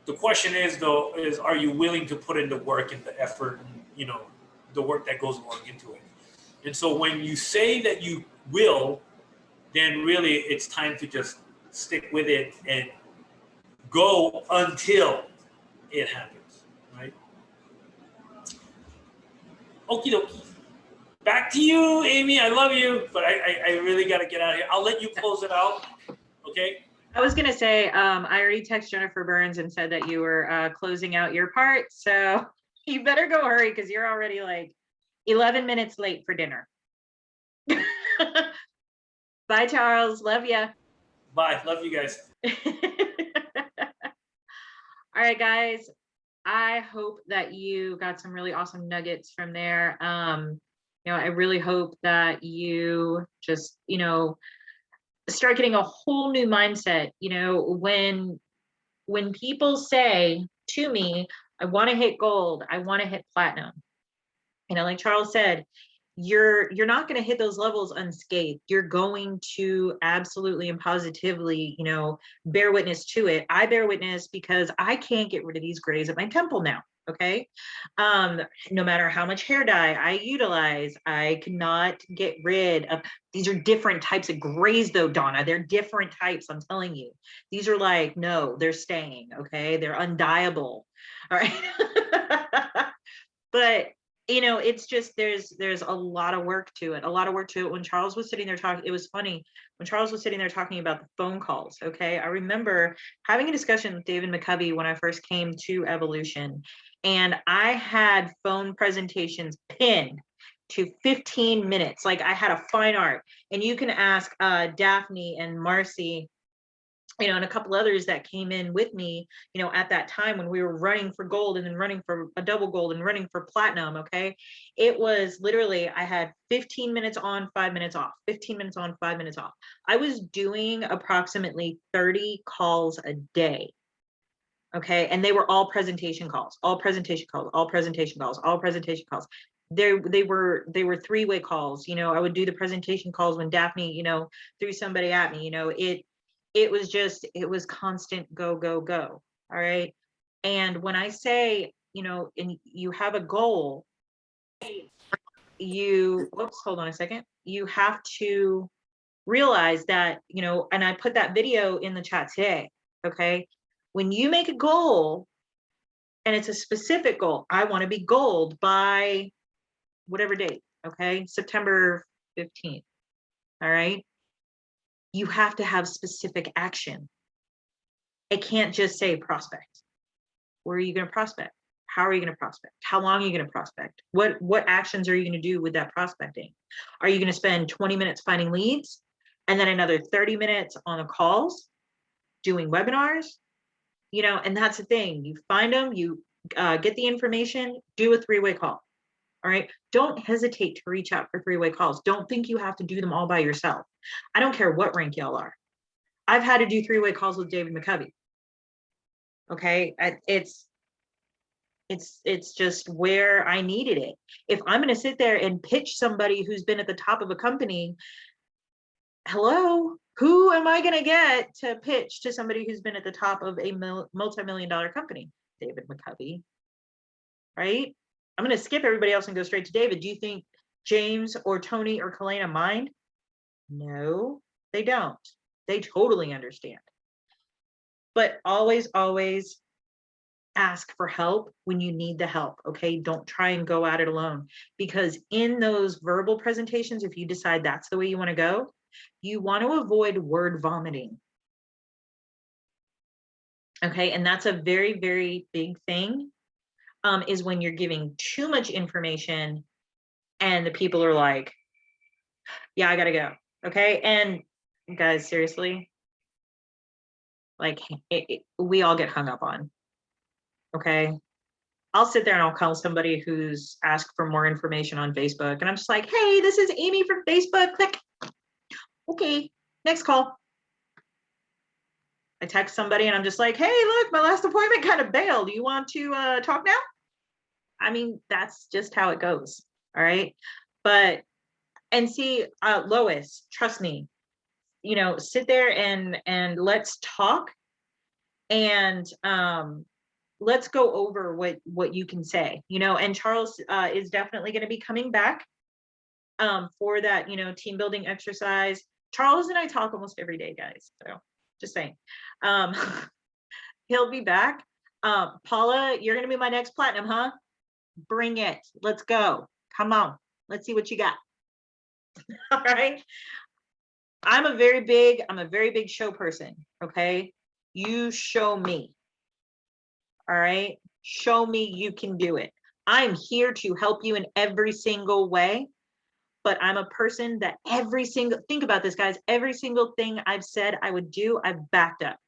The question is, though, is are you willing to put in the work and the effort, and, the work that goes along into it? And so when you say that you will, then really it's time to just stick with it and go until it happens, right? Okie dokie. Back to you, Amy. I love you, but I really got to get out of here. I'll let you close it out, okay? I was gonna say, I already texted Jennifer Burns and said that you were closing out your part, so you better go hurry because you're already like 11 minutes late for dinner. Bye, Charles. Love ya. Bye. Love you guys. All right, guys. I hope that you got some really awesome nuggets from there. I really hope that you just, start getting a whole new mindset. When people say to me, I want to hit gold, I want to hit platinum, like Charles said, you're not going to hit those levels unscathed. You're going to absolutely and positively, bear witness to it. I bear witness because I can't get rid of these grays at my temple now. Okay. No matter how much hair dye I utilize, I cannot get rid of these. Are different types of grays though, Donna. They're different types. I'm telling you, these are like, no, they're staying. Okay. They're undyeable. All right. But it's just there's a lot of work to it. When Charles was sitting there talking, it was funny when Charles was sitting there talking about the phone calls. Okay. I remember having a discussion with David McCovey when I first came to Evolution, and I had phone presentations pinned to 15 minutes. Like I had a fine art, and you can ask Daphne and Marcy, and a couple others that came in with me, at that time when we were running for gold and then running for a double gold and running for platinum. Okay. It was literally, I had 15 minutes on, 5 minutes off, 15 minutes on, 5 minutes off. I was doing approximately 30 calls a day. Okay. And they were all presentation calls, all presentation calls, all presentation calls, all presentation calls. They were three-way calls. I would do the presentation calls when Daphne, threw somebody at me. It was constant go, go, go. All right. And when I say, and you have a goal, hold on a second. You have to realize that, and I put that video in the chat today. Okay. When you make a goal and it's a specific goal, I want to be gold by whatever date. Okay. September 15th. All right. You have to have specific action. It can't just say prospect. Where are you going to prospect? How are you going to prospect? How long are you going to prospect? What actions are you going to do with that prospecting? Are you going to spend 20 minutes finding leads and then another 30 minutes on the calls, doing webinars? And that's the thing. You find them, you get the information, do a three-way call. All right. Don't hesitate to reach out for three-way calls. Don't think you have to do them all by yourself. I don't care what rank y'all are. I've had to do three-way calls with David McCovey. Okay. It's just where I needed it. If I'm going to sit there and pitch somebody who's been at the top of a company, hello, who am I going to get to pitch to somebody who's been at the top of a multi-million-dollar company? David McCovey, right? I'm going to skip everybody else and go straight to David. Do you think James or Tony or Kalena mind? No, they don't. They totally understand. But always, always ask for help when you need the help. Okay. Don't try and go at it alone, because in those verbal presentations, if you decide that's the way you want to go, you want to avoid word vomiting. Okay. And that's a very, very big thing. is when you're giving too much information and the people are like, yeah, I gotta go. Okay. And guys, seriously, like we all get hung up on. Okay. I'll sit there and I'll call somebody who's asked for more information on Facebook. And I'm just like, hey, this is Amy from Facebook. Click. Okay. Next call. I text somebody and I'm just like, hey, look, my last appointment kind of bailed. Do you want to talk now? I mean, that's just how it goes. All right. But, and see, Lois, trust me, sit there and let's talk, and let's go over what you can say, and Charles is definitely going to be coming back for that, team building exercise. Charles and I talk almost every day, guys. So just saying. He'll be back. Paula, you're going to be my next platinum, huh? Bring it. Let's go. Come on. Let's see what you got. All right. I'm a very big show person. Okay. You show me. All right. Show me you can do it. I'm here to help you in every single way, but I'm a person that think about this, guys, every single thing I've said I would do, I've backed up.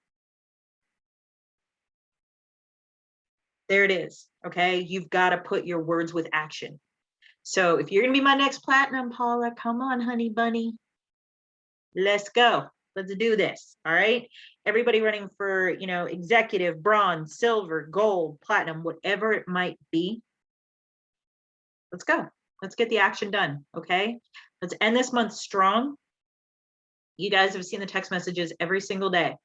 There it is. Okay. You've got to put your words with action. So if you're going to be my next platinum, Paula, come on, honey bunny. Let's go. Let's do this. All right. Everybody running for, executive, bronze, silver, gold, platinum, whatever it might be. Let's go. Let's get the action done. Okay. Let's end this month strong. You guys have seen the text messages every single day.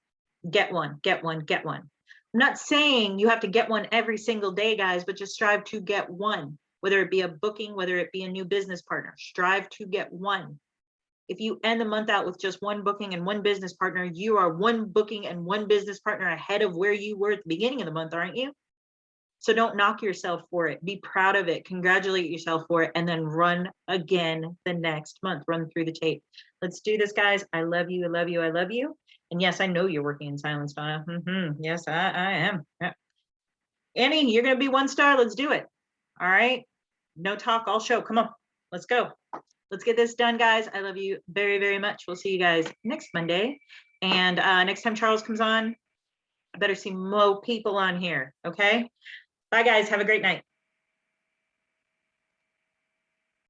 Get one, get one, get one. I'm not saying you have to get one every single day, guys, but just strive to get one, whether it be a booking, whether it be a new business partner, strive to get one. If you end the month out with just one booking and one business partner, you are one booking and one business partner ahead of where you were at the beginning of the month, aren't you? So don't knock yourself for it. Be proud of it. Congratulate yourself for it. And then run again the next month. Run through the tape. Let's do this, guys. I love you. I love you. I love you. And yes, I know you're working in silence, Donna. Yes, I am. Yeah. Annie, you're going to be 1 star. Let's do it. All right. No talk, all show. Come on. Let's go. Let's get this done, guys. I love you very, very much. We'll see you guys next Monday. And next time Charles comes on, I better see more people on here. Okay. Bye, guys. Have a great night.